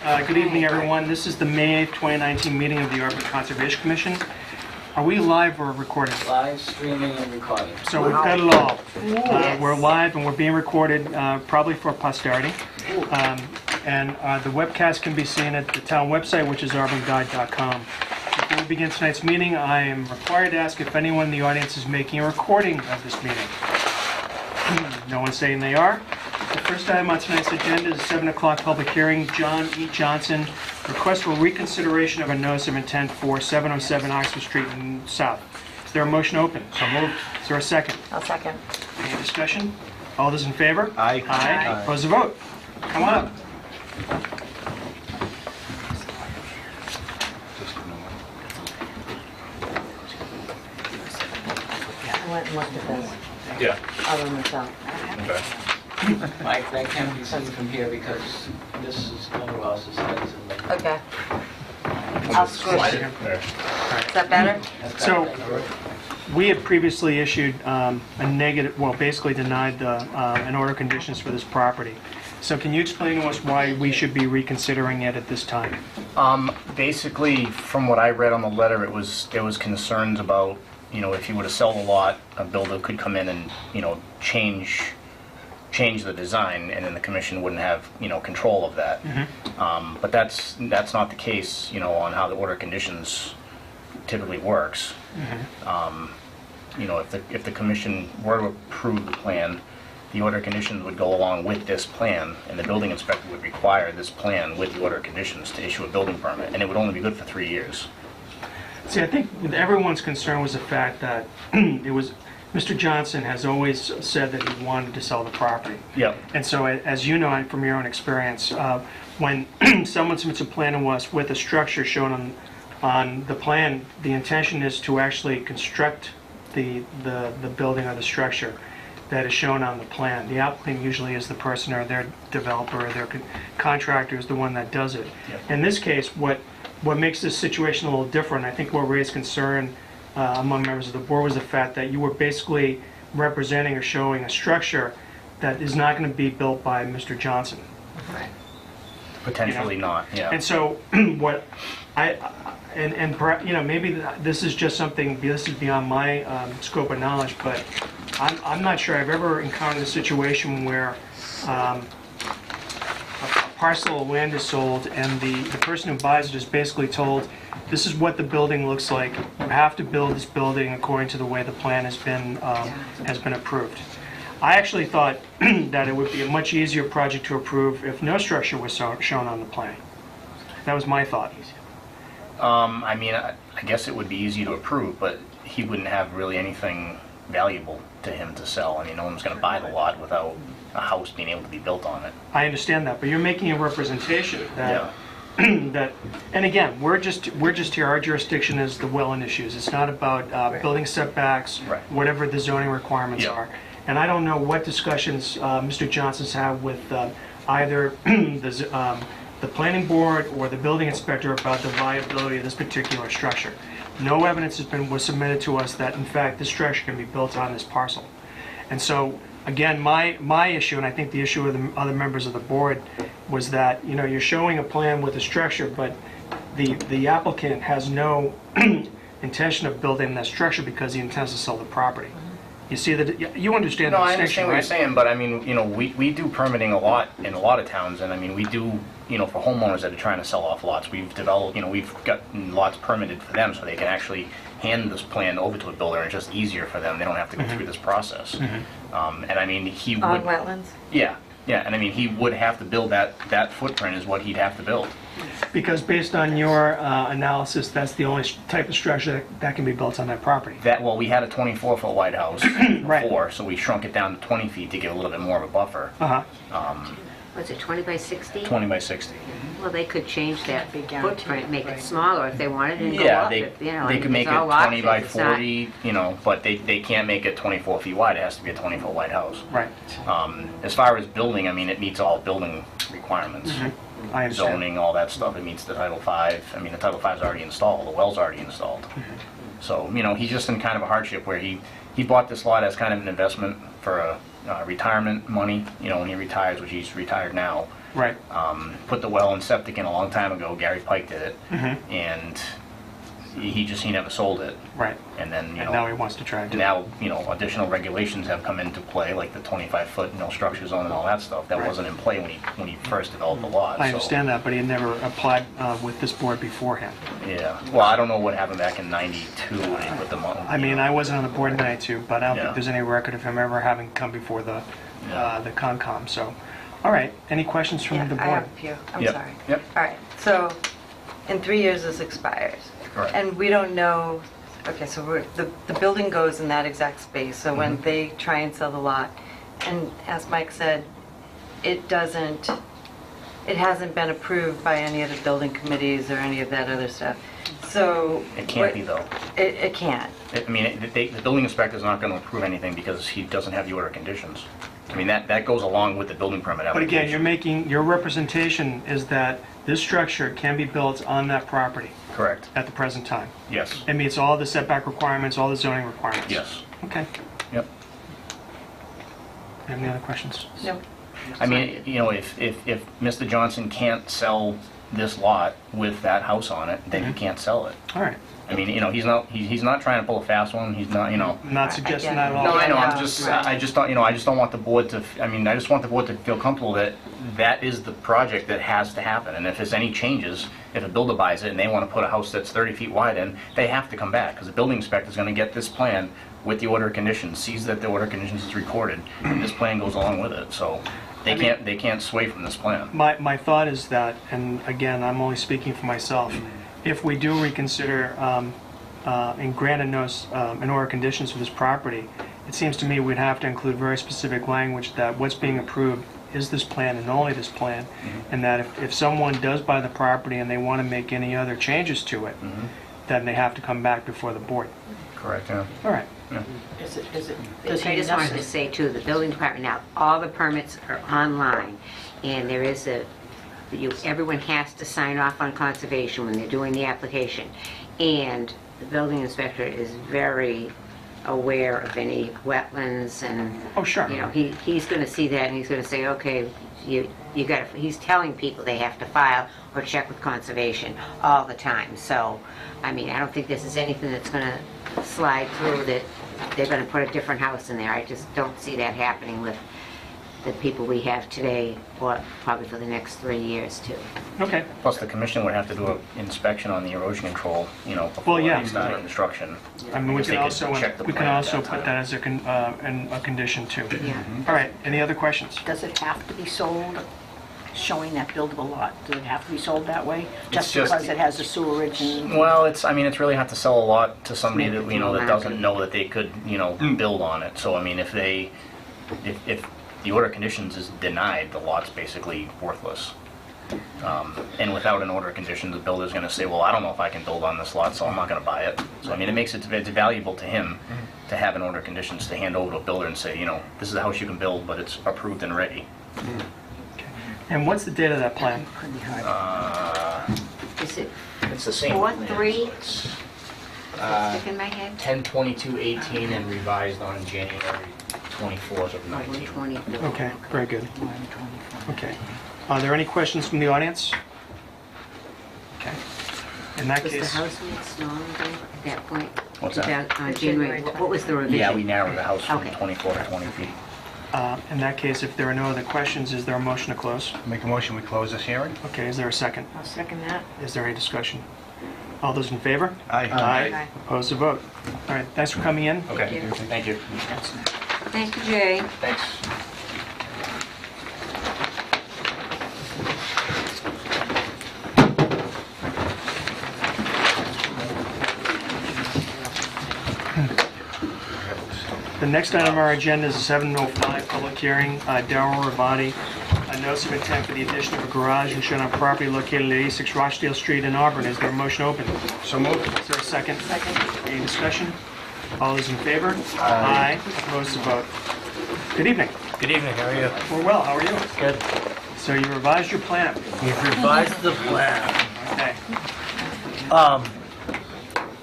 Good evening, everyone. This is the May 8th, 2019 meeting of the Urban Conservation Commission. Are we live or recording? Live streaming and recording. So we've got it all. We're live and we're being recorded probably for posterity. The webcast can be seen at the town website, which is urbanguide.com. Before we begin tonight's meeting, I am required to ask if anyone in the audience is making a recording of this meeting. No one's saying they are. The first item on tonight's agenda is a 7 o'clock public hearing. John E. Johnson, request for reconsideration of a notice of intent for 707 Oxford Street in South. Is there a motion open? So moved. Is there a second? I'll second. Any discussion? All those in favor? Aye. Aye. Opposed to vote? Come on up. I went and looked at this, Yeah. other than myself. Okay. Mike, that can't be seen from here because this is going across his head. Okay. I'll squish it. There. Is that better? So, we had previously issued a negative, well, basically denied an order of conditions for this property. So can you explain to us why we should be reconsidering it at this time? Basically, from what I read on the letter, there was concerns about, if you were to sell the lot, a builder could come in and, change the design, and then the commission wouldn't have, control of that. But that's not the case, on how the order of conditions typically works. If the commission were to approve the plan, the order of conditions would go along with this plan, and the building inspector would require this plan with the order of conditions to issue a building permit, and it would only be good for 3 years. See, I think everyone's concern was the fact that Mr. Johnson has always said that he wanted to sell the property. Yep. And so, as you know from your own experience, when someone submits a plan to us with a structure shown on the plan, the intention is to actually construct the building or the structure that is shown on the plan. The applicant usually is the person, or their developer or their contractor is the one that does it. Yep. In this case, what makes this situation a little different, I think what raised concern among members of the board was the fact that you were basically representing or showing a structure that is not going to be built by Mr. Johnson. Potentially not, yeah. And so, maybe this is just something, this is beyond my scope of knowledge, but I'm not sure I've ever encountered a situation where a parcel of land is sold and the person who buys it is basically told, this is what the building looks like. You have to build this building according to the way the plan has been approved. I actually thought that it would be a much easier project to approve if no structure was shown on the plan. That was my thought. I guess it would be easy to approve, but he wouldn't have really anything valuable to him to sell. No one's going to buy the lot without a house being able to be built on it. I understand that, but you're making a representation that, and again, we're just here, our jurisdiction is the wetland issues. It's not about building setbacks, Right. whatever the zoning requirements are. And I don't know what discussions Mr. Johnson's had with either the planning board or the building inspector about the viability of this particular structure. No evidence was submitted to us that, in fact, this structure can be built on this parcel. And so, again, my issue, and I think the issue of the other members of the board, was that, you're showing a plan with a structure, but the applicant has no intention of building that structure because he intends to sell the property. You see that? You understand No, the I distinction, understand what you're saying, but we do permitting a lot in a lot of towns, and we do, for homeowners that are trying to sell off lots, we've developed, we've got lots permitted for them so they can actually hand this plan over to a builder, and it's just easier for them. They don't have to go through this process. He would... On wetlands? Yeah, and he would have to build that footprint is what he'd have to build. Because based on your analysis, that's the only type of structure that can be built on that property. We had a 24-foot wide house Right. before, so we shrunk it down to 20 feet to get a little bit more of a buffer. Was it 20 by 60? 20 by 60. Well, they could change that footprint, make it smaller if they wanted, and go Yeah, up they if, they could make it it's all 20 by options. It's not- 40, but they can't make it 24 feet wide. It has to be a 20-foot wide house. Right. As far as building, it meets all building requirements. I understand. Zoning, all that stuff, it meets the Title V. The Title V is already installed, the well's already installed. So, he's just in kind of a hardship where he bought this lot as kind of an investment for a retirement money, when he retires, which he's retired now. Right. Put the well and septic in a long time ago. Gary Pike did it, Mm-hmm. and he never sold it. Right. And then And now he wants to try to do it. now additional regulations have come into play, like the 25-foot structure zone and all that stuff. That Right. wasn't in play when he first developed the lot. I so- understand that, but he had never applied with this board beforehand. Yeah. Well, I don't know what happened back in '92 when he put them on. I mean, I wasn't on the board in '92, but I don't Yeah. think there's any record of him ever having come before the Yeah. the Concom, so. All right, any questions from Yeah, the I board? have a few. I'm Yep. sorry. Yep. All right, so in 3 years this expires. Correct. And we don't know, okay, so the building goes in that exact space, so when they try and sell the lot, and as Mike said, it hasn't been approved by any of the building committees or any of that other stuff. So. It can't what- be, though. It can't. I mean, the building inspector's not going to approve anything because he doesn't have the order of conditions. I mean, that goes along with the building permit But application. again, your representation is that this structure can be built on that property Correct. at the present time. Yes. It meets all the setback requirements, all the zoning requirements. Yes. Okay. Yep. Any other questions? No. I mean, if Mr. Johnson can't sell this lot with that house on it, then he can't sell it. All right. I mean, he's not trying to pull a fast one. He's not, Not suggesting get that at it. all. No, I know. Right. I just don't want the board to. I just want the board to feel comfortable that that is the project that has to happen. And if there's any changes, if a builder buys it and they want to put a house that's 30 feet wide in, they have to come back because the building inspector is going to get this plan with the order of conditions, sees that the order of conditions is recorded, and this plan goes along with it. So they can't sway from this plan. My thought is that, and again, I'm only speaking for myself, if we do reconsider and grant an order of conditions for this property, it seems to me we'd have to include very specific language that what's being approved is this plan and only this plan, and that if someone does buy the property and they want to make any other changes to it, then they have to come back before the board. Correct. Yeah. All right. Is it, I does he just wanted to necessarily? say too, the building department now, all the permits are online, and there is everyone has to sign off on conservation when they're doing the application. And the building inspector is very aware of any wetlands and, Oh, sure. he's gonna see that and he's gonna say, okay, you gotta, he's telling people they have to file or check with conservation all the time. So, I mean, I don't think this is anything that's gonna slide through that they're gonna put a different house in there. I just don't see that happening with the people we have today, or probably for the next 3 years too. Okay. Plus, the commission would have to do an inspection on the erosion control, before yeah. they start construction. I mean, we Because they can could also, check the we can plan at also that put time. that as a condition too. Yeah. All right, any other questions? Does it have to be sold, showing that buildable lot? Does it have to be sold that way? Just just- because it has the sewerage and, Well, it's really hard to sell a lot to somebody that, Make it that feel doesn't happy. know that they could, build on it. So, I mean, if the order of conditions is denied, the lot's basically worthless. And without an order of conditions, the builder's gonna say, well, I don't know if I can build on this lot, so I'm not gonna buy it. So, I mean, it's valuable to him to have an order of conditions to hand over to a builder and say, this is the house you can build, but it's approved and ready. And what's the date of that plan? pretty hard. Is it It's the same. 4/3? It's, stick in my head? 10/22/18 and revised on January 24th of 19. 120. Okay, very good. Okay. Are there any questions from the audience? Okay. In that Was the case, house made smaller then, at that point? What's that? January, what was the revision? Yeah, we narrowed the house from Okay. 24 to 20 feet. if there are no other questions, is there a motion to close? Make a motion, we close this hearing? Okay, is there a second? I'll second that. Is there any discussion? All those in favor? Aye. Aye. Opposed to vote? All right, thanks for coming in. Okay, you. thank you. That's next. Thank you, Jay. Thanks. The next item on our agenda is a 7:05 public hearing, Darrell Ravati, a notice of intent for the addition of a garage and shed on property located at 86 Rochdale Street in Auburn. Is there a motion open? So moved. Is there a second? Second. Any discussion? All those in favor? Aye. Opposed to vote? Good evening. Good evening, how are you? We're well, how are you? Good. So you revised your plan? We've revised the plan. Okay.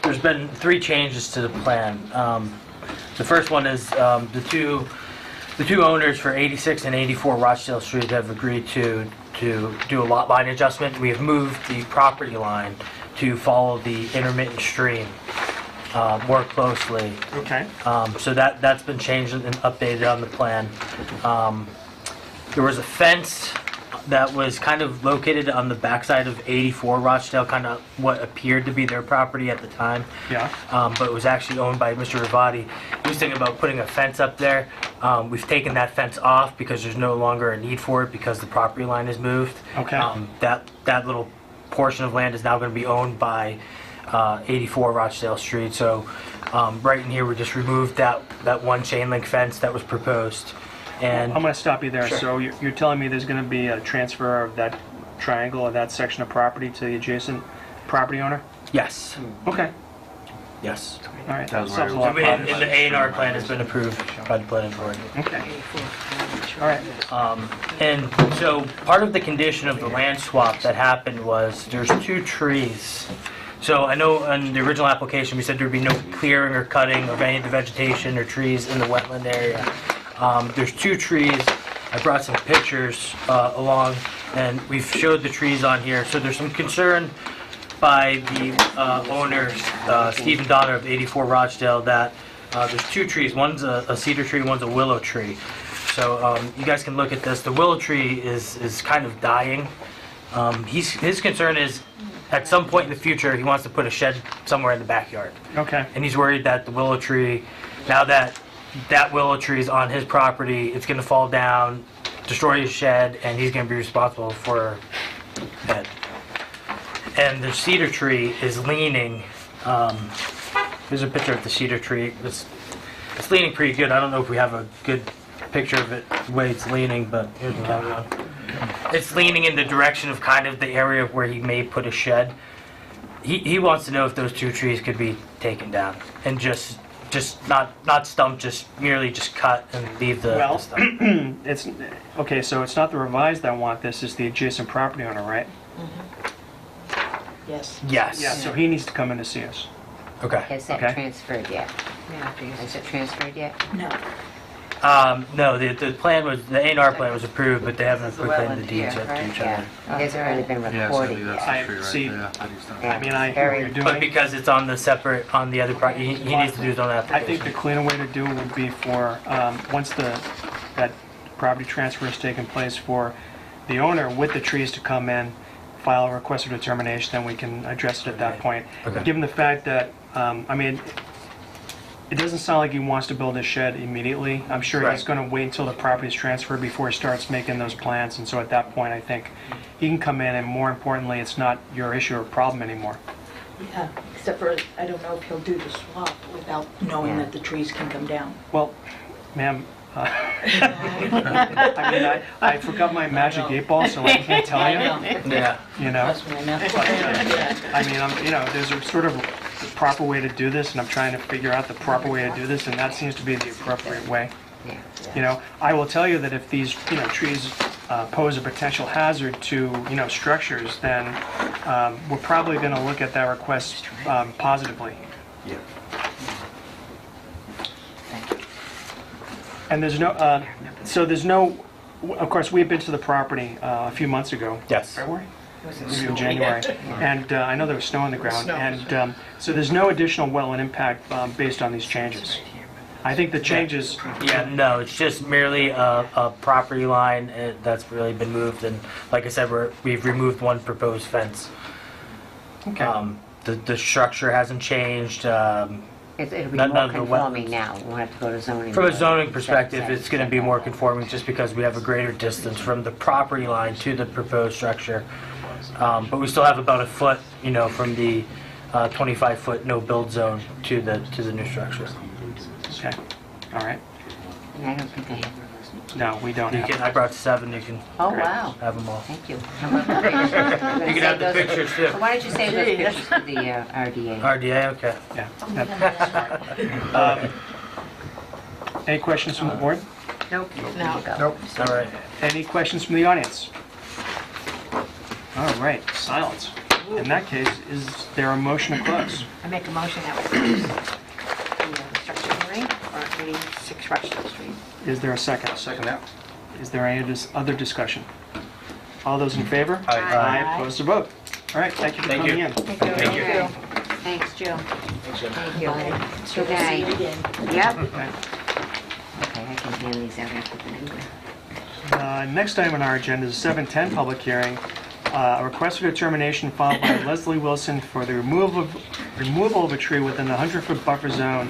There's been 3 changes to the plan. The first one is the The two owners for 86 and 84 Rochdale Street have agreed to do a lot line adjustment. We have moved the property line to follow the intermittent stream more closely. Okay. So that's been changed and updated on the plan. There was a fence that was kind of located on the backside of 84 Rochdale, kind of what appeared to be their property at the time. Yeah. But it was actually owned by Mr. Rivati. He was thinking about putting a fence up there. We've taken that fence off because there's no longer a need for it because the property line is moved. Okay. That little portion of land is now going to be owned by 84 Rochdale Street. So right in here, we just removed that one chain link fence that was proposed. And I'm going to stop you there. Sure. So you're telling me there's going to be a transfer of that triangle or that section of property to the adjacent property owner? yes, Okay. yes. All right. That was Solves a where lot of And problems. the A&R plan has been approved by the planning board. Okay. All right. And so part of the condition of the land swap that happened was there's two trees. So I know in the original application, we said there'd be no clearing or cutting of any of the vegetation or trees in the wetland area. There's two trees. I brought some pictures along, and we've showed the trees on here. So there's some concern by the owner, Stephen Donner of 84 Rochdale, that there's two trees. One's a cedar tree, one's a willow tree. So you guys can look at this. The willow tree is kind of dying. His concern is at some point in the future, he wants to put a shed somewhere in the backyard. Okay. And he's worried that the willow tree, now that willow tree is on his property, it's going to fall down, destroy his shed, and he's going to be responsible for it. And the cedar tree is leaning. Here's a picture of the cedar tree. It's leaning pretty good. I don't know if we have a good picture of it, the way it's leaning, but here's another one. It's leaning in the direction of kind of the area where he may put a shed. He wants to know if those two trees could be taken down and just not stump, just merely just cut and leave the Well, stump. it's okay. So it's not the revised that want this; it's the adjacent property owner, right? Yes. Yes. Yeah. So he needs to come in to see us. Okay. Has that Okay. transferred yet? Has it transferred yet? No. No, the plan was, the A&R plan was approved, but they haven't This is approved the any of the wetland deeds here, yet to right? each Yeah, other. it hasn't really been Yeah, so recorded maybe that's yet. the tree right see. there that he's done. Yeah. I mean, I hear Very- what you're But doing. because it's on the other property, he needs to do his own I application. think the cleaner way to do it would be for once that property transfer has taken place, for the owner with the trees to come in, file a request for determination, then we can address it at that point. Okay. Given the fact that, I mean, it doesn't sound like he wants to build a shed immediately. I'm sure he's Right. going to wait until the property is transferred before he starts making those plans. And so at that point, I think he can come in, and more importantly, it's not your issue or problem anymore. Yeah, except for, I don't know if he'll do the swap without knowing that the trees can come down. Well, ma'am, I mean, I forgot my magic 8-ball, so I can't tell you, Yeah. you know? That's what I meant. I mean, you know, there's a sort of proper way to do this, and I'm trying to figure out the proper way to do this, and that seems to be the appropriate way. Yeah. You know, I will tell you that if these, you know, trees pose a potential hazard to, you know, structures, then we're probably going to look at that request positively. Yeah. And there's no, so there's no, of course, we had been to the property a few months ago. Yes. February? Maybe in January. And I know there was snow on the ground. And so there's no additional wetland impact based on these changes. I think the changes, Yeah, no, it's just merely a property line that's really been moved, and like I said, we've removed one proposed fence. okay. The structure hasn't changed. It'll be None more of the conforming wetlands. now. We'll have to go to zoning. From a board. zoning perspective, Set- it's going to be more conforming just because we have a greater distance from the property line to the proposed structure. But we still have about a foot, you know, from the 25-foot no-build zone to the new structure. Okay. All right. I don't think I have. No, we don't You have. can, I brought 7, you can Oh, wow. have them all. Thank you. How about the pictures? You're gonna You can save have the those- pictures too. Why don't you save those pictures for the RDA? RDA, okay. Yeah. that- Any questions from the board? Nope. No. Nope. All right. Any questions from the audience? All right, silence. In that case, is there a motion to close? I make a motion that we close the structure hearing, or Street, 6 Rochester Street. Is there a second? Second that. Is there any other discussion? All those in favor? Aye. Opposed to vote? All right, thank you for Thank coming you. in. Thank you. Thanks, Joe. Thank you. Good night. Yep. Okay. Okay, I can hand these out after the meeting. Next item on our agenda is 7:10 public hearing. A request for determination filed by Leslie Wilson for the removal of a tree within the 100-foot buffer zone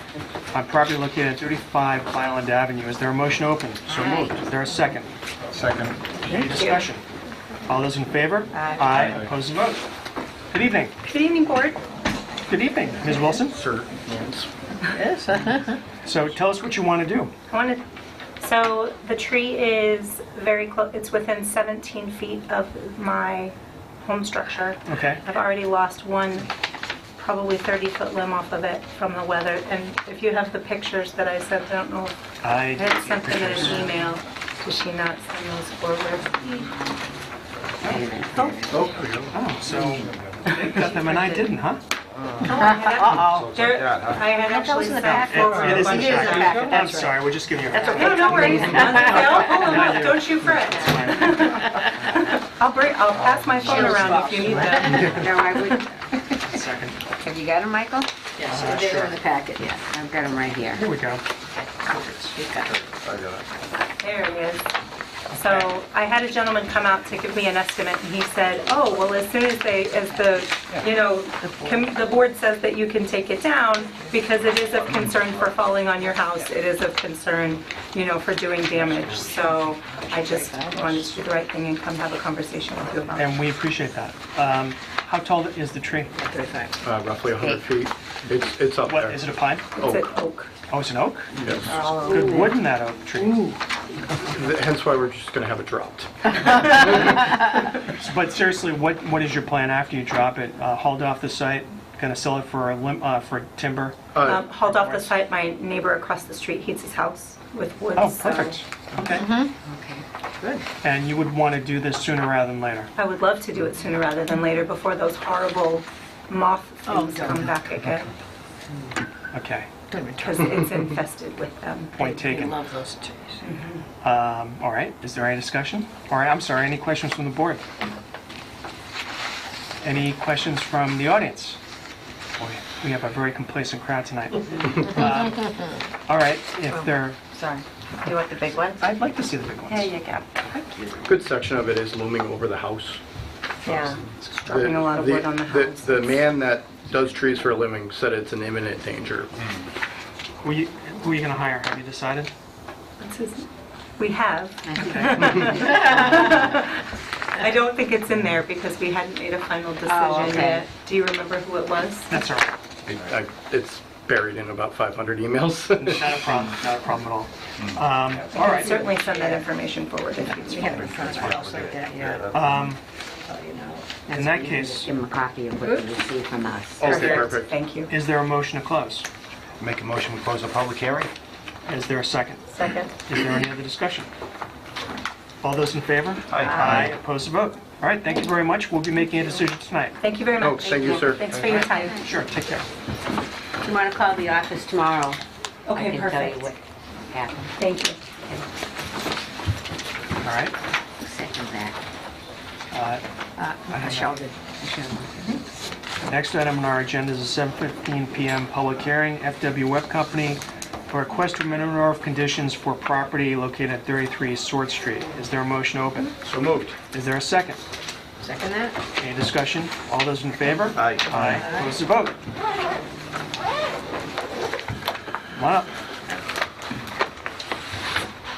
on property located at 35 Island Avenue. Is there a motion open? So moved. Is there a second? Second. Any discussion? All those in favor? Aye. Opposed to vote? Good evening. Good evening, Board. Good evening, Ms. Wilson. Sir. Yes. So tell us what you want to do. So the tree is very close, it's within 17 feet of my home structure. Okay. I've already lost one, probably 30-foot limb off of it from the weather. And if you have the pictures that I sent, I don't know if I I had sent them in an email. Did she not send those forward? Oh, so they got them and I didn't, huh? Uh-oh. I had actually in the sent packet. forward It a is in bunch the of packet. them. I'm That's right. sorry, we're just giving you a That's hard okay. time. No, no worries. I'll pull them up. Don't you fret. I'll pass my phone around if you need them. No, I would, Second. have you got them, Michael? Yes, they're in the packet, yeah. I've got them right here. Here we go. There it is. So I had a gentleman come out to give me an estimate, and he said, oh, well, as soon as the board says that you can take it down, because it is of concern for falling on your house, it is of concern, for doing damage. So I just wanted to do the right thing and come have a conversation with you about it. And we appreciate that. How tall is the tree? Roughly 100 feet. It's up What, there. is it a pine? It's an oak. Oh, it's an oak? Yes. Good wood in that oak tree. Hence why we're just going to have it dropped. But seriously, what is your plan after you drop it? Hauled off the site, gonna sell it for timber? Hauled off the site, my neighbor across the street heats his house with wood. Oh, so perfect. Okay. Okay. And you would want to do this sooner rather than later? I would love to do it sooner rather than later, before those horrible moth things come back again, Okay. because it's infested with them. Point taken. Love those trees. All right, is there any discussion? All right, I'm sorry, any questions from the board? Any questions from the audience? Boy, we have a very complacent crowd tonight. All right, if there, Sorry. You want the big one? I'd like to see the big ones. There you go. A good section of it is looming over the house. Yeah. Dropping a lot of wood on the house. The man that does trees for a living said it's an imminent danger. Who are you gonna hire? Have you decided? What's his- We have. I don't think it's in there because we hadn't made a final decision okay. yet. Do you remember who it was? That's all right. It's buried in about 500 emails. Not a problem, not a problem at all. All I can right. certainly send that information forward if you We have need. in front of us like that, yeah. In that case, Give them a copy of what you received from us. Okay, perfect. Thank you. is there a motion to close? Make a motion, we close the public hearing? Is there a second? Second. Is there any other discussion? All those in favor? Aye. Opposed to vote? All right, thank you very much. We'll be making a decision tonight. Thank you very Oh, much. thank you, sir. Thanks for your time. Sure, take care. If you want to call the office tomorrow, I Okay, can tell you perfect. what happened. Thank you. All right. Second that. Michelle did. Next item on our agenda is a 7:15 PM public hearing, FW Web Company, for request for minimum order of conditions for property located at 33 Sword Street. Is there a motion open? So moved. Is there a second? Second that? Any discussion? All those in favor? Aye. Opposed to vote? Come on up.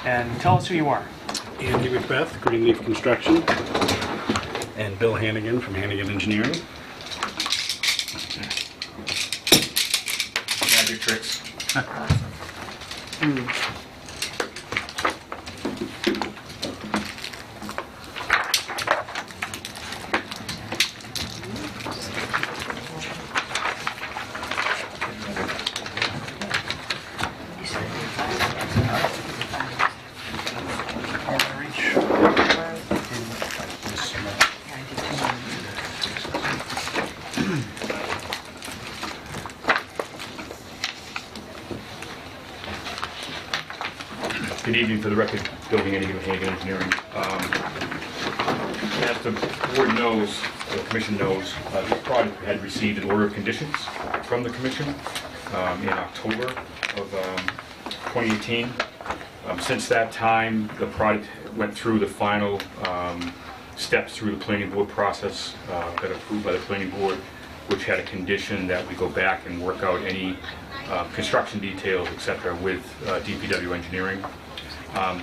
And tell us who you are. Andy Macbeth, Greenleaf Construction, and Bill Hannigan from Hannigan Engineering. Magic tricks. evening, for the record, Bill Hannigan of Hannigan Engineering. As the board knows, the commission knows, this project had received an order of conditions from the commission in October of 2018. Since that time, the project went through the final steps through the planning board process, got approved by the planning board, which had a condition that we go back and work out any construction details, etc., with DPW engineering.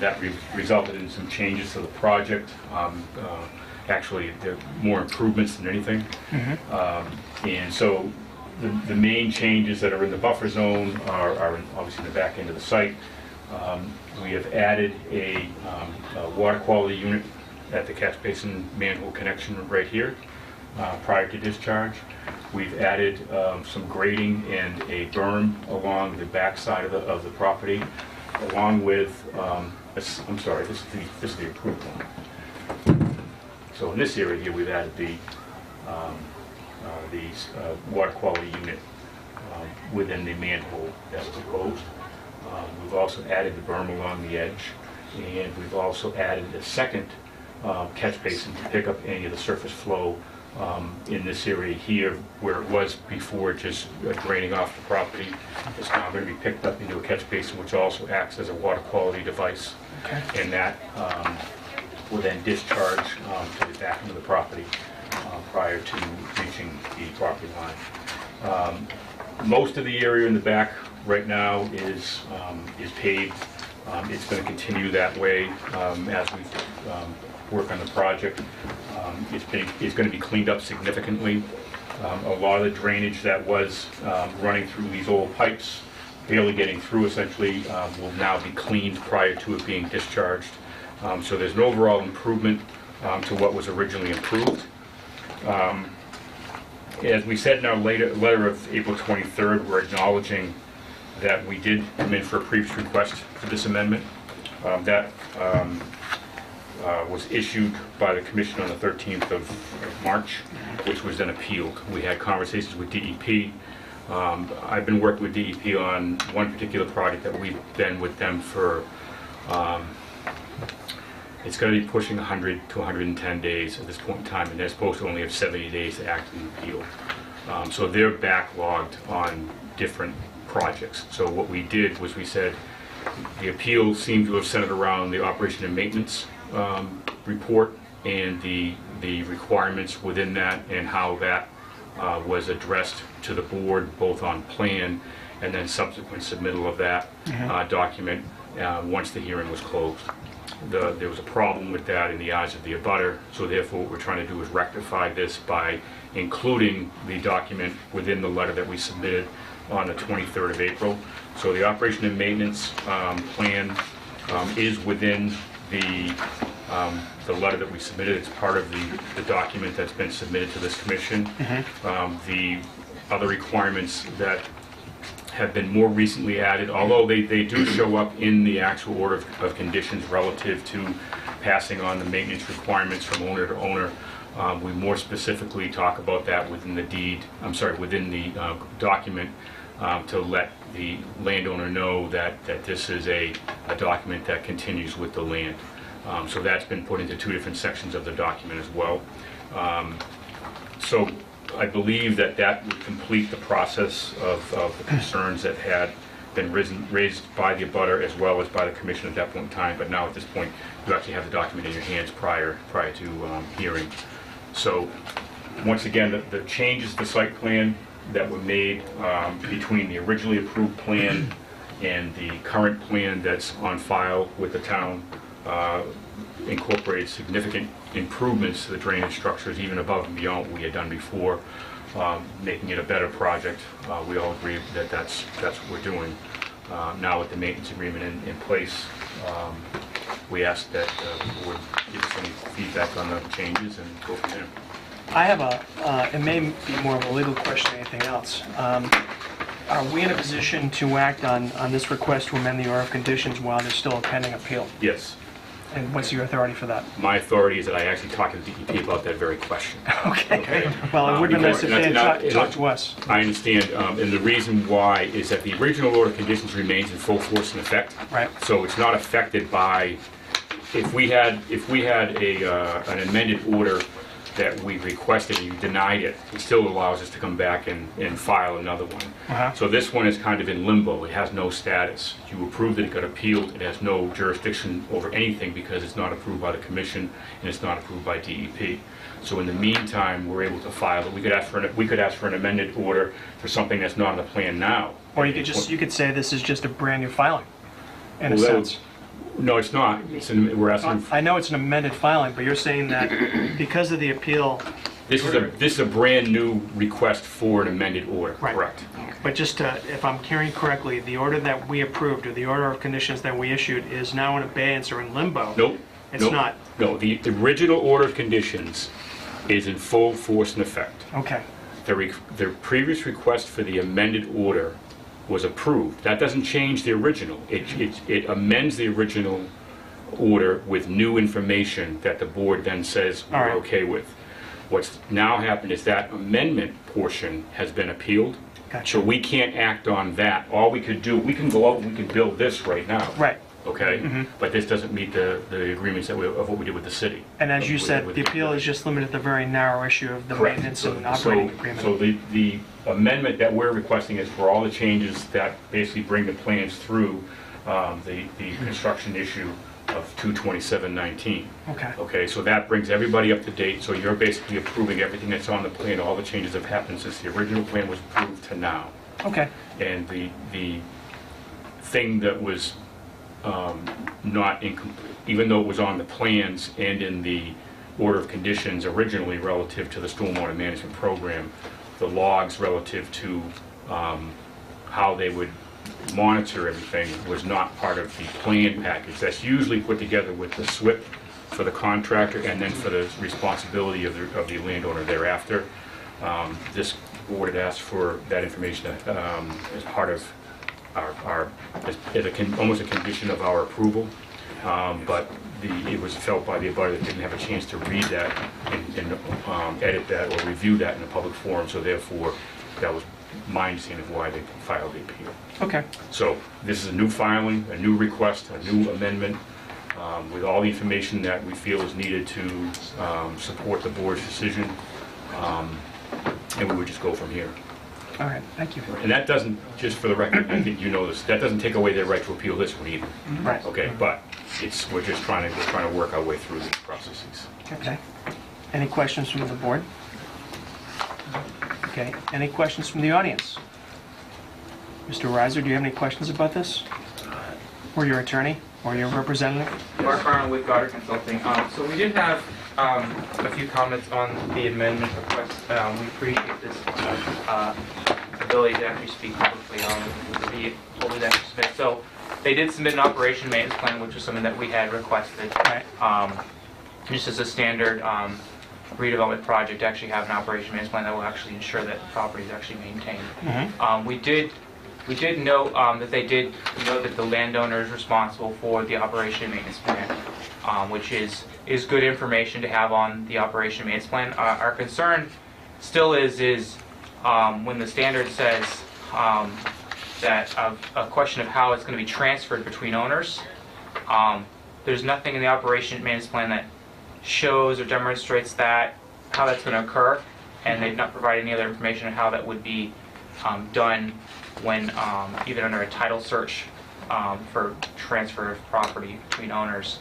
That resulted in some changes to the project. Actually, there are more improvements than anything. And so the main changes that are in the buffer zone are obviously in the back end of the site. We have added a water quality unit at the catch basin manhole connection right here prior to discharge. We've added some grading and a berm along the back side of the property, along with, I'm sorry, this is the approved one. So in this area here, we've added the water quality unit within the manhole that was proposed. We've also added the berm along the edge, and we've also added a second catch basin to pick up any of the surface flow in this area here, where it was before just draining off the property. It's now going to be picked up into a catch basin, which also acts as a water quality device. Okay. And that will then discharge to the back into the property prior to reaching the property line. Most of the area in the back right now is paved. It's going to continue that way as we work on the project. It's going to be cleaned up significantly. A lot of the drainage that was running through these old pipes, barely getting through essentially, will now be cleaned prior to it being discharged. So there's an overall improvement to what was originally approved. As we said in our letter of April 23rd, we're acknowledging that we did come in for a previous request for this amendment. That was issued by the commission on the 13th of March, which was then appealed. We had conversations with DEP. I've been working with DEP on one particular project that we've been with them for, it's going to be pushing 100 to 110 days at this point in time, and they're supposed to only have 70 days to actively appeal. So they're backlogged on different projects. So what we did was we said the appeal seemed to have centered around the operation and maintenance report and the requirements within that and how that was addressed to the board, both on plan and then subsequent submittal of that document once the hearing was closed. There was a problem with that in the eyes of the abutter, so therefore what we're trying to do is rectify this by including the document within the letter that we submitted on the 23rd of April. So the operation and maintenance plan is within the letter that we submitted. It's part of the document that's been submitted to this commission. The other requirements that have been more recently added, although they do show up in the actual order of conditions relative to passing on the maintenance requirements from owner to owner. We more specifically talk about that within the deed, within the document to let the landowner know that this is a document that continues with the land. So that's been put into two different sections of the document as well. So I believe that would complete the process of the concerns that had been raised by the abutter as well as by the commission at that point in time. But now at this point, you actually have the document in your hands prior to hearing. So once again, the changes to the site plan that were made between the originally approved plan and the current plan that's on file with the town incorporated significant improvements to the drainage structures, even above and beyond what we had done before, making it a better project. We all agree that that's what we're doing. Now with the maintenance agreement in place, we ask that the board give us any feedback on the changes and go from there. I have it may be more of a legal question than anything else. Are we in a position to act on this request to amend the order of conditions while there's still a pending appeal? Yes. And what's your authority for that? My authority is that I actually talked to the DEP about that very question. Okay. Well, it would have been nice if they had talked to us. I understand, and the reason why is that the original order of conditions remains in full force and effect. Right. So it's not affected by, if we had an amended order that we requested and you denied it, it still allows us to come back and file another one. Uh-huh. So this one is kind of in limbo. It has no status. You approved it, it got appealed. It has no jurisdiction over anything because it's not approved by the commission and it's not approved by DEP. So in the meantime, we're able to file it. We could ask for an amended order for something that's not on the plan now. Or you could say this is just a brand new filing, in a Well, that would- sense. No, it's not. We're asking. I know it's an amended filing, but you're saying that because of the appeal, This is a brand new request for an amended order. Right. Correct. but just to, if I'm hearing correctly, the order that we approved, or the order of conditions that we issued, is now in abeyance or in limbo. Nope. It's Nope. not. No, the original order of conditions is in full force and effect. Okay. The previous request for the amended order was approved. That doesn't change the original. It amends the original order with new information that the board then says All right. we're okay with. What's now happened is that amendment portion has been appealed. Gotcha. So we can't act on that. All we could do, we can go out and we can build this right now. Right. Okay? But this doesn't meet the agreements of what we did with the city. And as you With said, the appeal is just limited to the very narrow issue of the maintenance and operating agreement. So the amendment that we're requesting is for all the changes that basically bring the plans through the construction issue of 2/27/19. Okay. Okay, so that brings everybody up to date, so you're basically approving everything that's on the plan, all the changes have happened since the original plan was approved to now. Okay. And the thing that was not incomplete, even though it was on the plans and in the order of conditions originally relative to the stormwater management program, the logs relative to how they would monitor everything was not part of the plan package. That's usually put together with the SWIP for the contractor and then for the responsibility of the landowner thereafter. This board had asked for that information as part of almost a condition of our approval, but it was felt by the abutter that didn't have a chance to read that and edit that or review that in a public forum, so therefore that was my understanding of why they filed the appeal. Okay. So this is a new filing, a new request, a new amendment, with all the information that we feel is needed to support the board's decision, and we would just go from here. All right. Thank you. And that doesn't, just for the record, I think you know this, that doesn't take away their right to appeal this one either. Right. Okay, but we're just trying to work our way through these processes. Okay. Any questions from the board? Okay. Any questions from the audience? Mr. Reiser, do you have any questions about this? Or your attorney? Or your representative? Mark Arnold with Goddard Consulting. So we did have a few comments on the amendment request. We appreciate this ability to actually speak publicly on the holding that you submit. So they did submit an operation and maintenance plan, which was something that we had requested. Right. Just as a standard redevelopment project, to actually have an operation maintenance plan that will actually ensure that the property is actually maintained. We did note that they did note that the landowner is responsible for the operation and maintenance plan, which is good information to have on the operation and maintenance plan. Our concern still is when the standard says that a question of how it's going to be transferred between owners. There's nothing in the operation and maintenance plan that shows or demonstrates how that's going to occur, and they've not provided any other information on how that would be done when even under a title search for transfer of property between owners.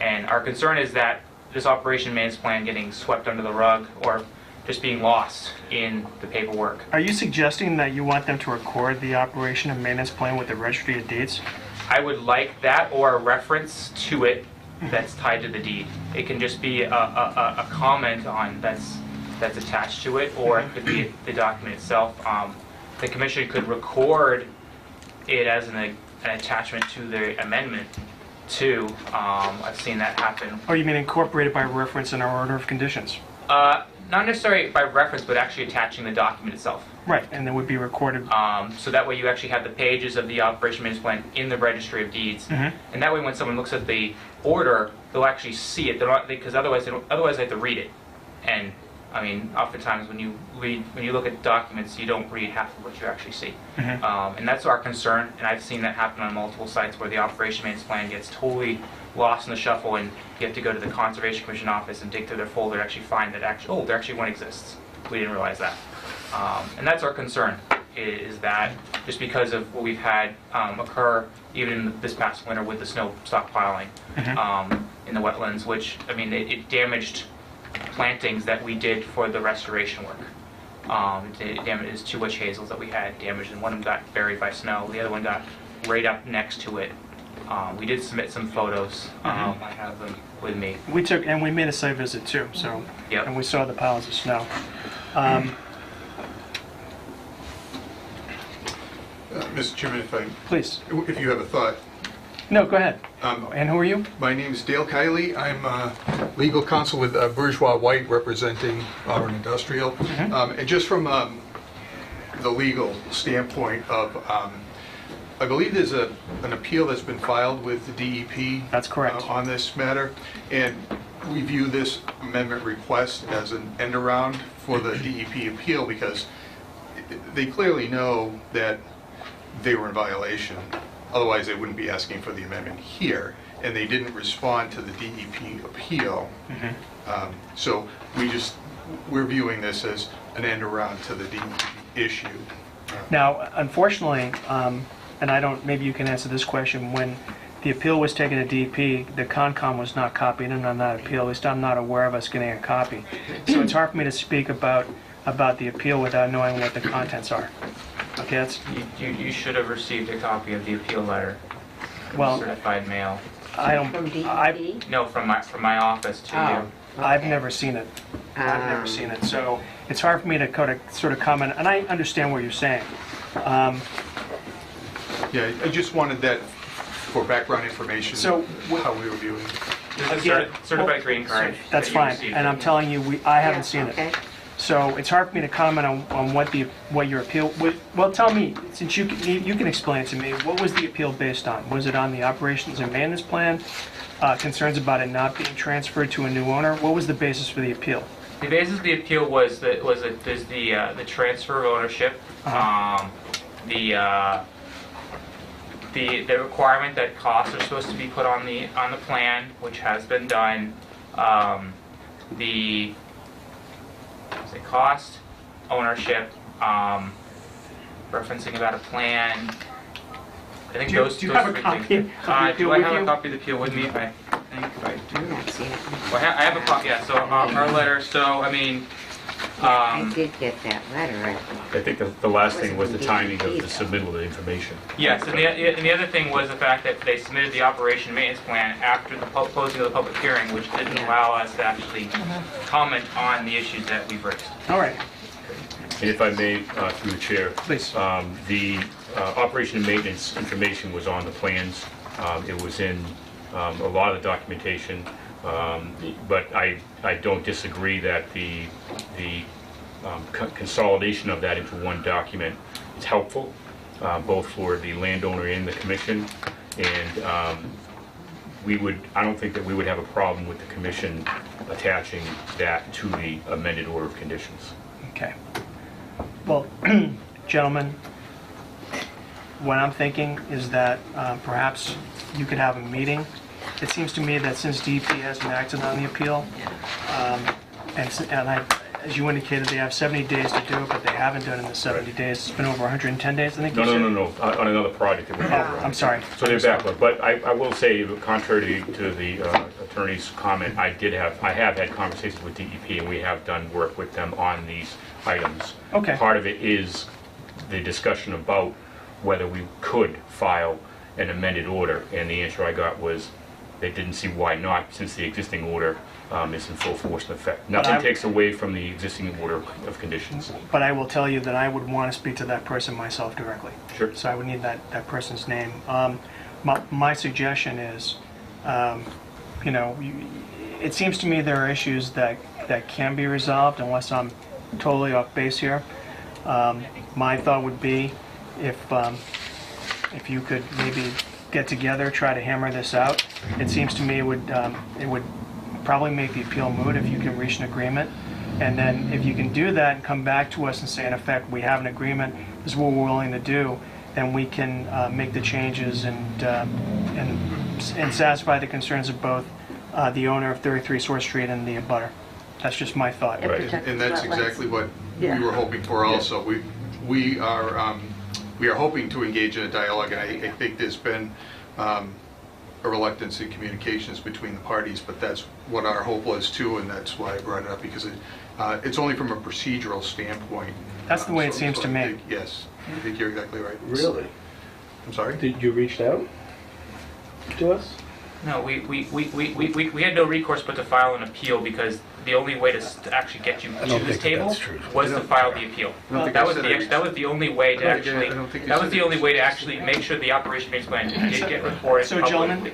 And our concern is that this operation maintenance plan getting swept under the rug or just being lost in the paperwork. Are you suggesting that you want them to record the operation and maintenance plan with the registry of deeds? I would like that, or a reference to it that's tied to the deed. It can just be a comment on that's attached to it, or it could be the document itself. The commission could record it as an attachment to the amendment too. I've seen that happen. Or you mean incorporated by reference in our order of conditions? Not necessarily by reference, but actually attaching the document itself. Right, and it would be recorded. So that way you actually have the pages of the operation maintenance plan in the registry of deeds. And that way when someone looks at the order, they'll actually see it. They're not, because otherwise otherwise they have to read it. And I mean, oftentimes when you look at documents, you don't read half of what you actually see. And that's our concern, and I've seen that happen on multiple sites where the operation maintenance plan gets totally lost in the shuffle, and you have to go to the Conservation Commission office and dig through their folder to actually find that there actually one exists. We didn't realize that. And that's our concern, is that just because of what we've had occur even in this past winter with the snow stockpiling in the wetlands, which, I mean, it damaged plantings that we did for the restoration work. It damaged 2 witch hazels that we had damaged, and one of them got buried by snow. The other one got right up next to it. We did submit some photos. I have them with me. We made a site visit too, so, Yep. and we saw the piles of snow. Mr. Chairman, Please. if you have a thought. No, go ahead. And who are you? My name is Dale Kiley. I'm legal counsel with Bourgeois White, representing Auburn Industrial. And just from the legal standpoint of, I believe there's an appeal that's been filed with the DEP. That's correct. On this matter, and we view this amendment request as an end around for the DEP appeal, because they clearly know that they were in violation. Otherwise, they wouldn't be asking for the amendment here, and they didn't respond to the DEP appeal. So we're viewing this as an end around to the DEP issue. Now, unfortunately, and maybe you can answer this question, when the appeal was taken to DEP, the Concom was not copied in on that appeal. At least I'm not aware of us getting a copy. So it's hard for me to speak about the appeal without knowing what the contents are. Okay, that's... You should have received a copy of the appeal letter. Well, certified mail. I don't... From DEP? No, from my office to you. I've never seen it. I've never seen it. So it's hard for me to sort of comment, and I understand what you're saying. Yeah, I just wanted that for background information, So, how we were viewing it. There's a certified green card. That's that you fine, received. and I'm telling you, I haven't seen Okay. it. So it's hard for me to comment on what your appeal... Well, tell me, since you can explain it to me, what was the appeal based on? Was it on the operations and maintenance plan, concerns about it not being transferred to a new owner? What was the basis for the appeal? The basis of the appeal was the transfer of ownership, the requirement that costs are supposed to be put on the plan, which has been done. The cost, ownership, referencing about a plan. I think Do you have a copy of the appeal do I with have you? a copy of the appeal with me? I think I do. I'm not seeing it. Well, I have a copy, yeah, so our letter, so, I mean, I did get that letter, I think. I think the last thing was the timing of the submittal of the information. yes, and the other thing was the fact that they submitted the operation maintenance plan after the closing of the public hearing, which didn't allow us to actually comment on the issues that we've raised. All right. And if I may, through the chair. Please. The operation and maintenance information was on the plans. It was in a lot of the documentation, but I don't disagree that the consolidation of that into one document is helpful, both for the landowner and the commission. And I don't think that we would have a problem with the commission attaching that to the amended order of conditions. Okay. Well, gentlemen, what I'm thinking is that perhaps you could have a meeting. It seems to me that since DEP hasn't acted on the appeal, as you indicated, they have 70 days to do it, but they haven't done it in the 70 days. It's been over 110 days, I think you said? No, on another project that we're Oh, I'm sorry. So they're backlog, but I will say, contrary to the attorney's comment, I have had conversations with DEP, and we have done work with them on these items. Okay. Part of it is the discussion about whether we could file an amended order, and the answer I got was they didn't see why not, since the existing order is in full force and effect. Nothing takes away from the existing order of conditions. But I will tell you that I would want to speak to that person myself directly. Sure. So I would need that person's name. My suggestion is, it seems to me there are issues that can be resolved unless I'm totally off base here. My thought would be if you could maybe get together, try to hammer this out. It seems to me it would probably make the appeal moot if you can reach an agreement. And then if you can do that and come back to us and say, in effect, we have an agreement, this is what we're willing to do, then we can make the changes and satisfy the concerns of both the owner of 33 Source Street and the abutter. That's just my thought. Right, and that's exactly what we were hoping for also. We are hoping to engage in a dialogue, and I think there's been a reluctance in communications between the parties, but that's what our hope was too, and that's why I brought it up, because it's only from a procedural standpoint. That's the way it seems to me. Yes, I think you're exactly right. Really? I'm sorry? Did you reach out to us? No, we had no recourse but to file an appeal because the only way to actually get you to this table was to file the appeal. That was the only way to actually make sure the operation maintenance plan did get reported So, publicly. gentlemen,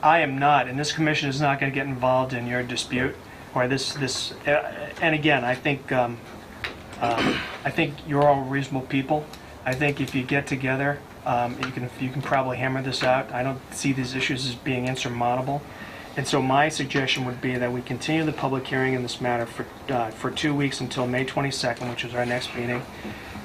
I am not, and this commission is not going to get involved in your dispute or this. And again, I think you're all reasonable people. I think if you get together, you can probably hammer this out. I don't see these issues as being insurmountable. And so my suggestion would be that we continue the public hearing in this matter for 2 weeks until May 22nd, which is our next meeting.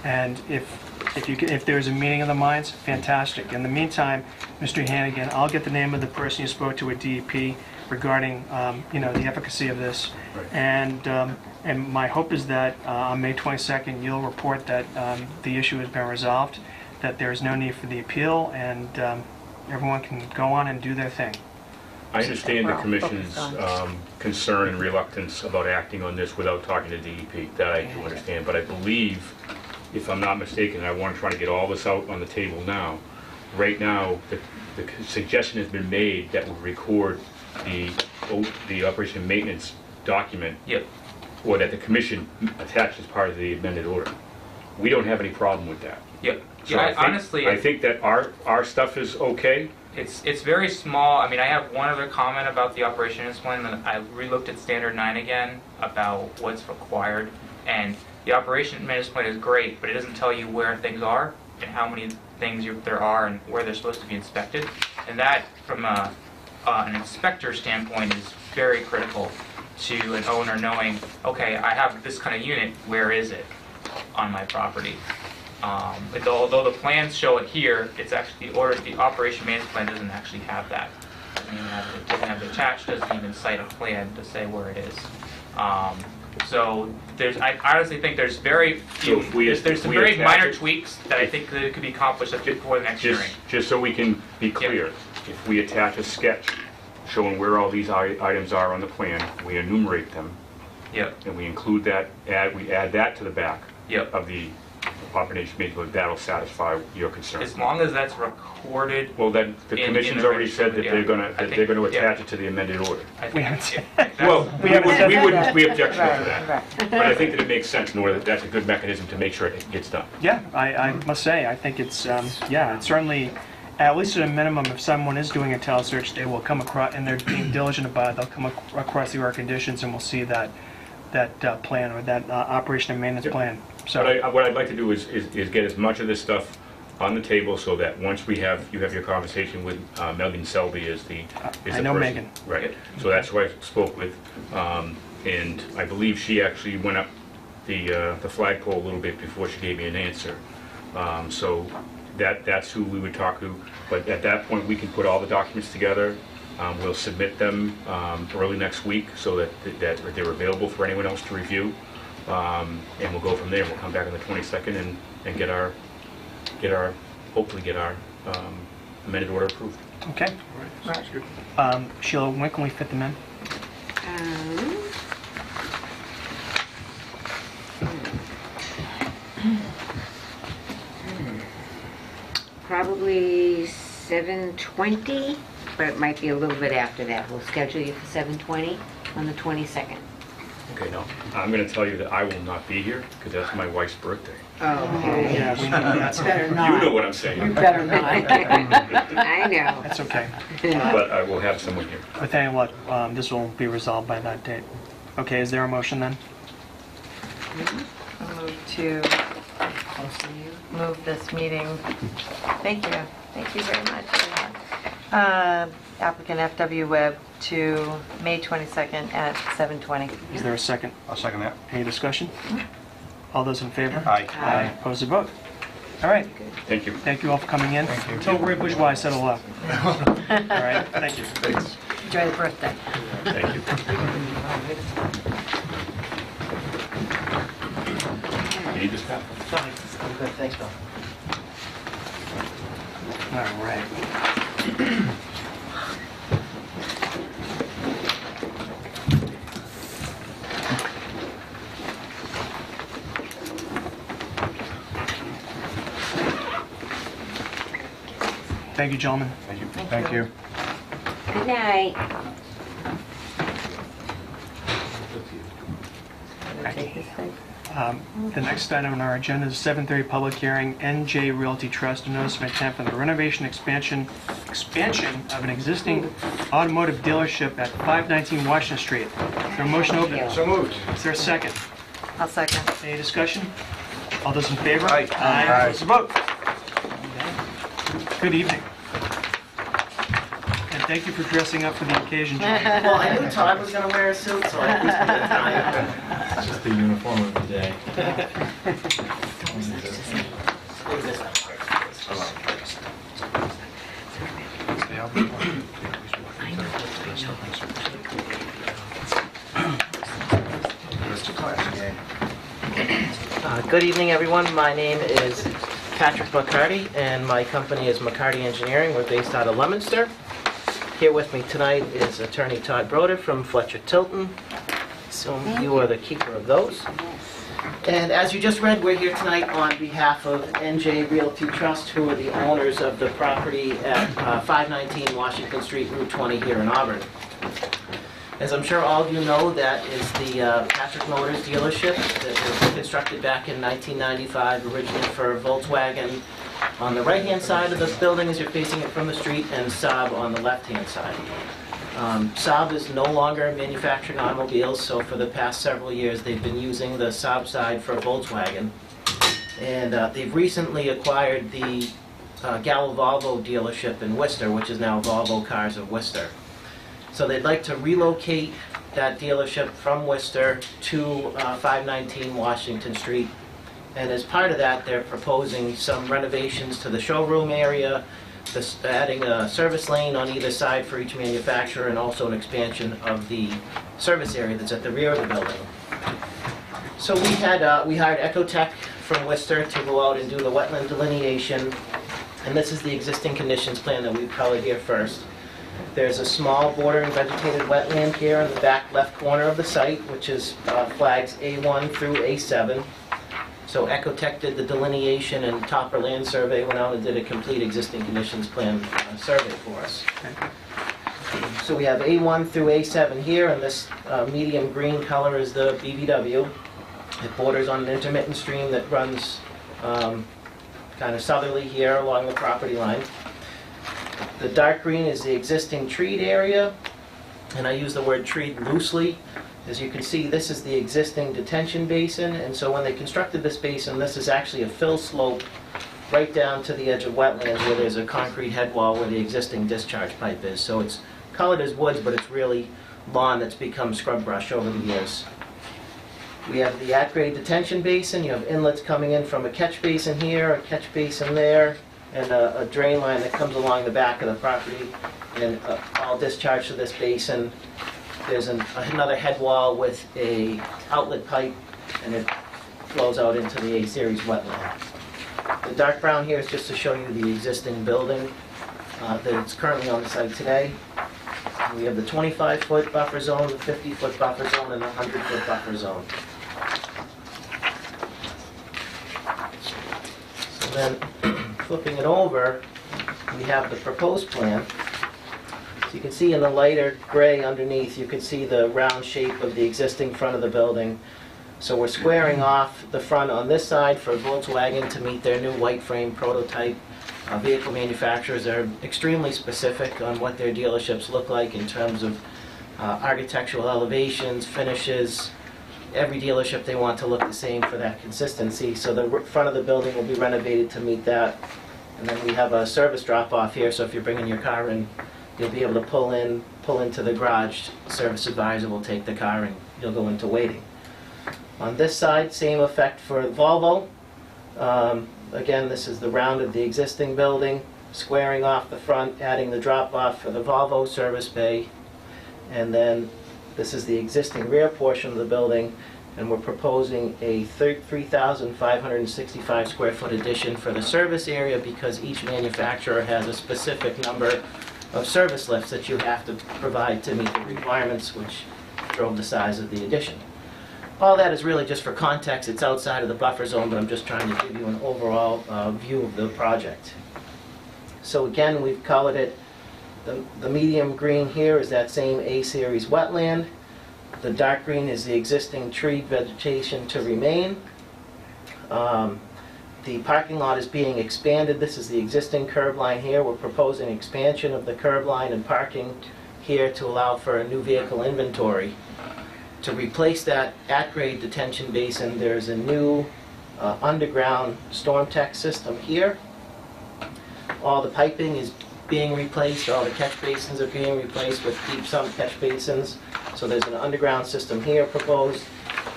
And if there's a meeting of the minds, fantastic. In the meantime, Mr. Hannigan, I'll get the name of the person you spoke to at DEP regarding the efficacy of this. Right. And my hope is that on May 22nd, you'll report that the issue has been resolved, that there is no need for the appeal, and everyone can go on and do their thing. I understand the Commission's concern and reluctance about acting on this without talking to DEP. That I do understand, but I believe, if I'm not mistaken, and I want to try to get all this out on the table now, right now, the suggestion has been made that we record the operation and maintenance document, Yep. or that the Commission attached as part of the amended order. We don't have any problem with that. Yep. So Yeah, honestly, I think that our stuff is okay. It's very small. I mean, I have one other comment about the operation maintenance plan. And I re-looked at Standard 9 again about what's required, and the operation maintenance plan is great, but it doesn't tell you where things are and how many things there are and where they're supposed to be inspected. And that, from an inspector standpoint, is very critical to an owner knowing, okay, I have this kind of unit, where is it on my property? Although the plans show it here, it's actually the operation maintenance plan doesn't actually have that. It doesn't have it attached, doesn't even cite a plan to say where it is. So I honestly think there's very few, there's some very minor tweaks that I think that could be accomplished before the next hearing. Just so we can be clear, if we attach a sketch showing where all these items are on the plan, we enumerate them, and we include that, we add that to the back of the operation maintenance, that'll satisfy your concern. As long as that's recorded. Well, then the Commission's already said that they're going to attach it to the amended order. Well, we object to that, but I think that it makes sense in order that that's a good mechanism to make sure it gets done. Yeah, I must say, I think it's it's certainly, at least at a minimum, if someone is doing a telesearch, they will come across, and they're being diligent about it, they'll come across the order conditions and we'll see that plan or that operation and maintenance plan. So, but what I'd like to do is get as much of this stuff on the table so that once you have your conversation with Megan Selby is the I know person. Megan. Right. So that's who I spoke with, and I believe she actually went up the flagpole a little bit before she gave me an answer. So that's who we would talk to. But at that point, we can put all the documents together. We'll submit them early next week so that they're available for anyone else to review. And we'll go from there. We'll come back on the 22nd and hopefully get our amended order approved. okay. Right. Sheila, when can we fit them in? Probably 7:20, but it might be a little bit after that. We'll schedule you for 7:20 on the 22nd. Okay, now, I'm going to tell you that I will not be here because that's my wife's birthday. Oh, okay. Yeah, we know that's Better You not. know what I'm saying. You better not. I know. That's okay. But I will have someone here. With any luck, this will be resolved by that date. Okay, is there a motion then? I'll move to move this meeting. Thank you. Thank you very much. Applicant FW Webb to May 22nd at 7:20. Is there a second? I'll second that. Any discussion? All those in favor? Aye. Aye. Opposed to vote? All right. Thank you. Thank you all for coming in. Tell Roy Bourgeois I said hello. All right, thank you. Thanks. Enjoy the birthday. Thank you. You need this, Pat? Good, thanks, Bill. All right. Thank you, gentlemen. Thank you. Thank you. Good night. The next item on our agenda is 7:30 public hearing, NJ Realty Trust, a notice of intent for the renovation expansion of an existing automotive dealership at 519 Washington Street. Is there a motion to open it? So moved. Is there a second? I'll second. Any discussion? All those in favor? Aye. Aye. Aye. Opposed to vote? Good evening. And thank you for dressing up for the occasion, John. Well, I knew Todd was gonna wear a suit, so I at least put a tie. It's just the uniform of the day. Good evening, everyone. My name is Patrick McCarty, and my company is McCarty Engineering. We're based out of Leominster. Here with me tonight is Attorney Todd Broder from Fletcher Tilton. So you are the keeper of those. And as you just read, we're here tonight on behalf of NJ Realty Trust, who are the owners of the property at 519 Washington Street, Route 20 here in Auburn. As I'm sure all of you know, that is the Patrick Motors dealership that was constructed back in 1995, originally for Volkswagen on the right-hand side of the building as you're facing it from the street, and Saab on the left-hand side. Saab is no longer manufacturing automobiles, so for the past several years they've been using the Saab side for Volkswagen. And they've recently acquired the Gallo Volvo dealership in Worcester, which is now Volvo Cars of Worcester. So they'd like to relocate that dealership from Worcester to 519 Washington Street. And as part of that, they're proposing some renovations to the showroom area, adding a service lane on either side for each manufacturer, and also an expansion of the service area that's at the rear of the building. So we hired Ecotech from Worcester to go out and do the wetland delineation. And this is the existing conditions plan that we've colored here first. There's a small border and vegetated wetland here in the back left corner of the site, which is flags A1 through A7. So Ecotech did the delineation, and Topper Land Survey went out and did a complete existing conditions plan survey for us. So we have A1 through A7 here, and this medium green color is the BVW. It borders on an intermittent stream that runs kind of southerly here along the property line. The dark green is the existing treed area, and I use the word treed loosely. As you can see, this is the existing detention basin, and so when they constructed this basin, this is actually a fill slope right down to the edge of wetlands where there's a concrete head wall where the existing discharge pipe is. So it's colored as woods, but it's really lawn that's become scrub brush over the years. We have the at-grade detention basin. You have inlets coming in from a catch basin here, a catch basin there, and a drain line that comes along the back of the property, and all discharge to this basin. There's another head wall with a outlet pipe, and it flows out into the A-series wetland. The dark brown here is just to show you the existing building that's currently on the site today. We have the 25-foot buffer zone, the 50-foot buffer zone, and the 100-foot buffer zone. So then, flipping it over, we have the proposed plan. So you can see in the lighter gray underneath, you can see the round shape of the existing front of the building. So we're squaring off the front on this side for Volkswagen to meet their new white frame prototype. Vehicle manufacturers are extremely specific on what their dealerships look like in terms of architectural elevations, finishes. Every dealership, they want to look the same for that consistency. So the front of the building will be renovated to meet that. And then we have a service drop-off here, so if you're bringing your car in, you'll be able to pull into the garage. Service advisor will take the car and you'll go into waiting. On this side, same effect for Volvo. Again, this is the round of the existing building, squaring off the front, adding the drop-off for the Volvo service bay. And then this is the existing rear portion of the building, and we're proposing a 3,565 square foot addition for the service area because each manufacturer has a specific number of service lifts that you have to provide to meet the requirements, which drove the size of the addition. All that is really just for context. It's outside of the buffer zone, but I'm just trying to give you an overall view of the project. So again, we've colored it. The medium green here is that same A-series wetland. The dark green is the existing tree vegetation to remain. The parking lot is being expanded. This is the existing curb line here. We're proposing expansion of the curb line and parking here to allow for a new vehicle inventory. To replace that at-grade detention basin, there's a new underground storm tech system here. All the piping is being replaced, all the catch basins are being replaced with deep sump catch basins. So there's an underground system here proposed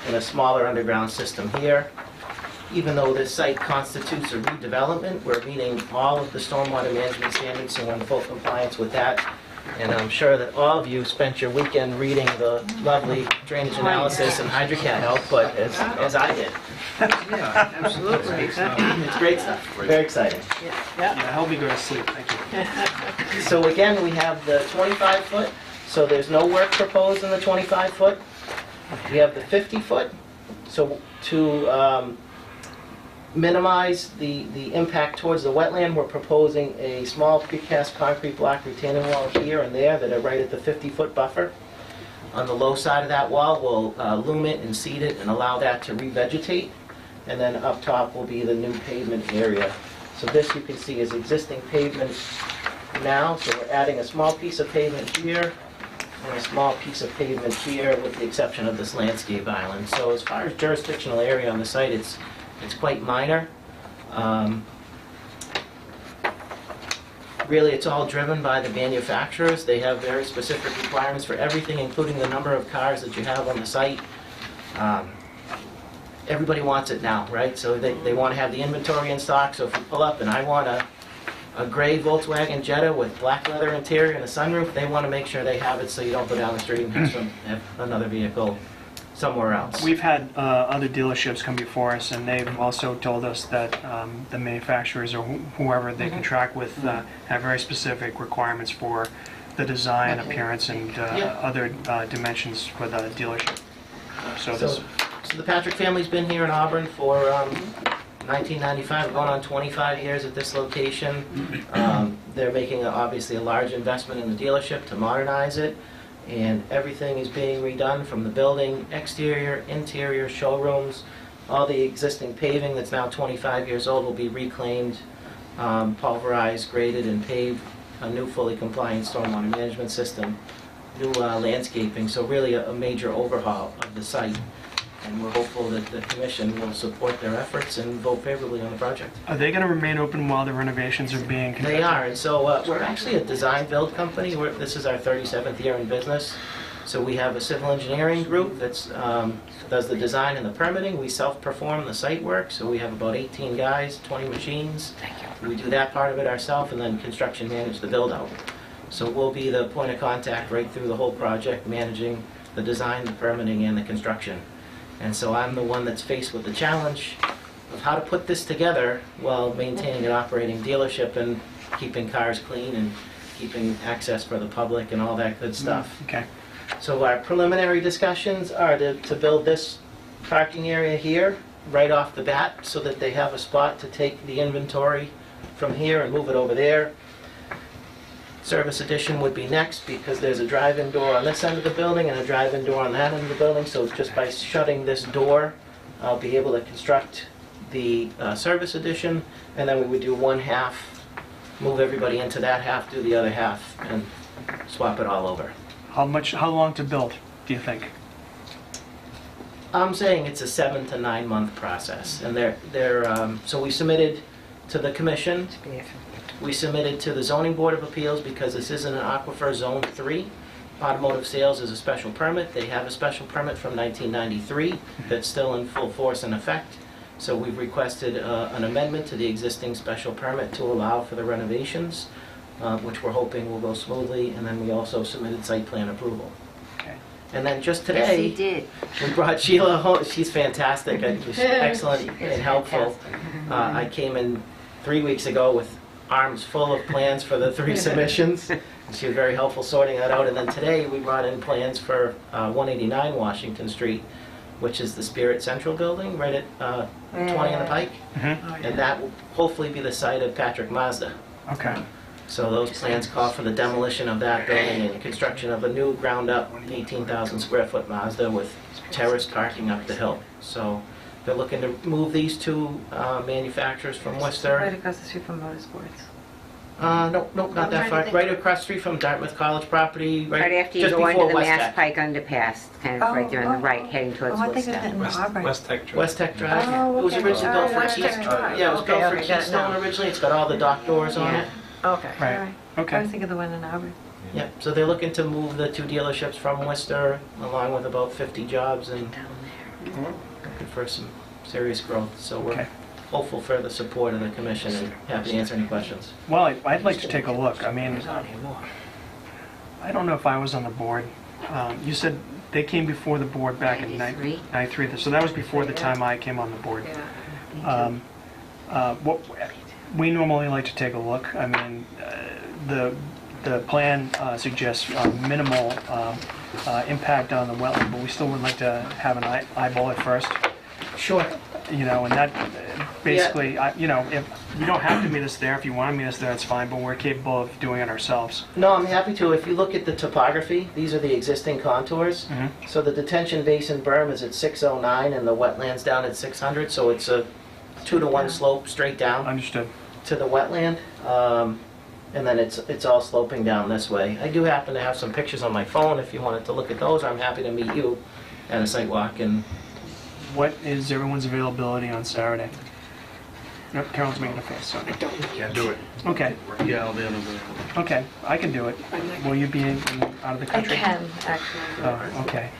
and a smaller underground system here. Even though this site constitutes a redevelopment, we're meeting all of the stormwater management standards, so we're in full compliance with that. And I'm sure that all of you spent your weekend reading the lovely drainage analysis and HydroCAD output as I did. Yeah, absolutely. It's great stuff, very exciting. Yeah, help me go to sleep, thank you. So again, we have the 25-foot, so there's no work proposed in the 25-foot. We have the 50-foot, so to minimize the impact towards the wetland, we're proposing a small precast concrete block retaining wall here and there that are right at the 50-foot buffer. On the low side of that wall, we'll loom it and seed it and allow that to revegetate. And then up top will be the new pavement area. So this you can see is existing pavement now, so we're adding a small piece of pavement here and a small piece of pavement here with the exception of this landscape island. So as far as jurisdictional area on the site, it's quite minor. Really, it's all driven by the manufacturers. They have very specific requirements for everything, including the number of cars that you have on the site. Everybody wants it now, right? So they want to have the inventory in stock. So if you pull up and I want a gray Volkswagen Jetta with black leather interior and a sunroof, they want to make sure they have it so you don't go down the street and have another vehicle somewhere else. We've had other dealerships come before us, and they've also told us that the manufacturers or whoever they contract with have very specific requirements for the design, appearance, and other dimensions for the dealership. So the Patrick family's been here in Auburn for 1995, going on 25 years at this location. They're making obviously a large investment in the dealership to modernize it. And everything is being redone from the building, exterior, interior, showrooms. All the existing paving that's now 25 years old will be reclaimed, pulverized, graded, and paved. A new fully compliant stormwater management system, new landscaping, so really a major overhaul of the site. And we're hopeful that the commission will support their efforts and vote favorably on the project. are they going to remain open while the renovations are being conducted? They are, and so we're actually a design-build company. This is our 37th year in business. So we have a civil engineering group that does the design and the permitting. We self-perform the site work, so we have about 18 guys, 20 machines. We do that part of it ourselves, and then construction manage the build-out. So we'll be the point of contact right through the whole project, managing the design, the permitting, and the construction. And so I'm the one that's faced with the challenge of how to put this together while maintaining an operating dealership and keeping cars clean and keeping access for the public and all that good stuff. Okay. So our preliminary discussions are to build this parking area here right off the bat so that they have a spot to take the inventory from here and move it over there. Service addition would be next because there's a drive-in door on this end of the building and a drive-in door on that end of the building. So just by shutting this door, I'll be able to construct the service addition, and then we would do one half, move everybody into that half, do the other half, and swap it all over. How long to build, do you think? I'm saying it's a 7 to 9 month process, and so we submitted to the commission. We submitted to the zoning board of appeals because this isn't an aquifer zone 3. Automotive sales is a special permit. They have a special permit from 1993 that's still in full force and effect. So we've requested an amendment to the existing special permit to allow for the renovations, which we're hoping will go smoothly. And then we also submitted site plan approval. Okay. And then just Yes, he today, did. we brought Sheila home. She's fantastic. She's excellent and helpful. I came in 3 weeks ago with arms full of plans for the 3 submissions. She was very helpful sorting that out. And then today we brought in plans for 189 Washington Street, which is the Spirit Central building right at 20 on the Pike. And that will hopefully be the site of Patrick Mazda. Okay. So those plans call for the demolition of that building and construction of a new ground-up 18,000 square foot Mazda with terrace parking up the hill. So they're looking to move these 2 manufacturers from Right Worcester. across the street from Motorsports. No, not that far. Right across the street from Dartmouth College property, Right after you just go before into the West Mass Tech. Pike underpass, kind of right there on the right, heading towards Oh, I think of it Woodstock. in Auburn. West Tech Drive. West Tech Drive. Oh, It was okay. originally built for West Tech Keystone. Drive. Yeah, it was Okay, built for okay, got it Keystone now. originally. It's got all the dock doors on Yeah. it. Okay. Right. All right. Okay. I was thinking of the one in Auburn. Yep, so they're looking to move the 2 dealerships from Worcester, along with about 50 jobs, and looking for some serious growth. So we're Okay. hopeful for the support of the commission and happy to answer any questions. Well, I'd like to take a look. I mean, I don't know if I was on the board. You said they came before the board back in 93? 93, so that was before the time I came on the board. What we normally like to take a look. I mean, the plan suggests minimal impact on the wetland, but we still would like to have an eyeball it first. Sure. You know, and that basically, you know, if you don't have to meet us there, if you want to meet us there, that's fine, but we're capable of doing it ourselves. No, I'm happy to. If you look at the topography, these are the existing contours. So the detention basin berm is at 609 and the wetlands down at 600, so it's a 2-to-1 slope straight down Understood. to the wetland. And then it's all sloping down this way. I do happen to have some pictures on my phone if you wanted to look at those. I'm happy to meet you at a site walk. And What is everyone's availability on Saturday? Nope, Carol's making a face, so. Can't do it. Okay, Yeah, I'll be unavailable. okay, I can do it. Will you be out of the I country? can, actually. Oh, okay.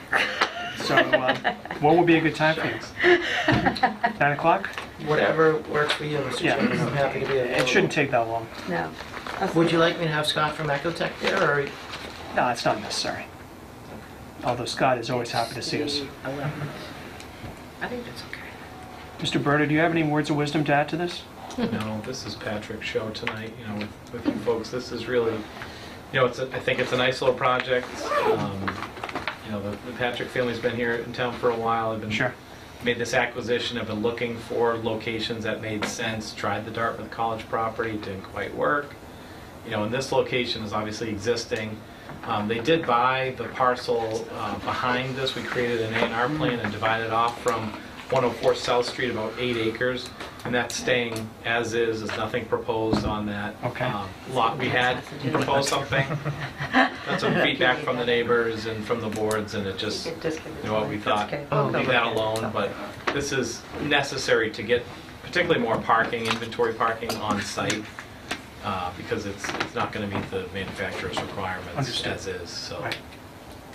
So, what would be a good time for you? 9 o'clock? whatever works for you, Mr. Yeah. Chairman, I'm happy to be available. It shouldn't take that long. No. Would you like me to have Scott from Ecotech there, or? No, it's not necessary. Although Scott is always happy to see us. I think that's okay. Mr. Berta, do you have any words of wisdom to add to this? No, this is Patrick's show tonight, you know, with you folks. This is really, you know, I think it's a nice little project. You know, the Patrick family's been here in town for a while. They've been Sure. made this acquisition. I've been looking for locations that made sense. Tried the Dartmouth College property, didn't quite work. You know, and this location is obviously existing. They did buy the parcel behind this. We created an A&R plan and divided off from 104 South Street, about 8 acres, and that's staying as is. There's nothing proposed on that Okay. lot. We had proposed something. Got some feedback from the neighbors and from the boards, and it just, you know, what we thought, leave that alone. But this is necessary to get particularly more parking, inventory parking on site, because it's not going to meet the manufacturer's requirements Understood. as is. So Right.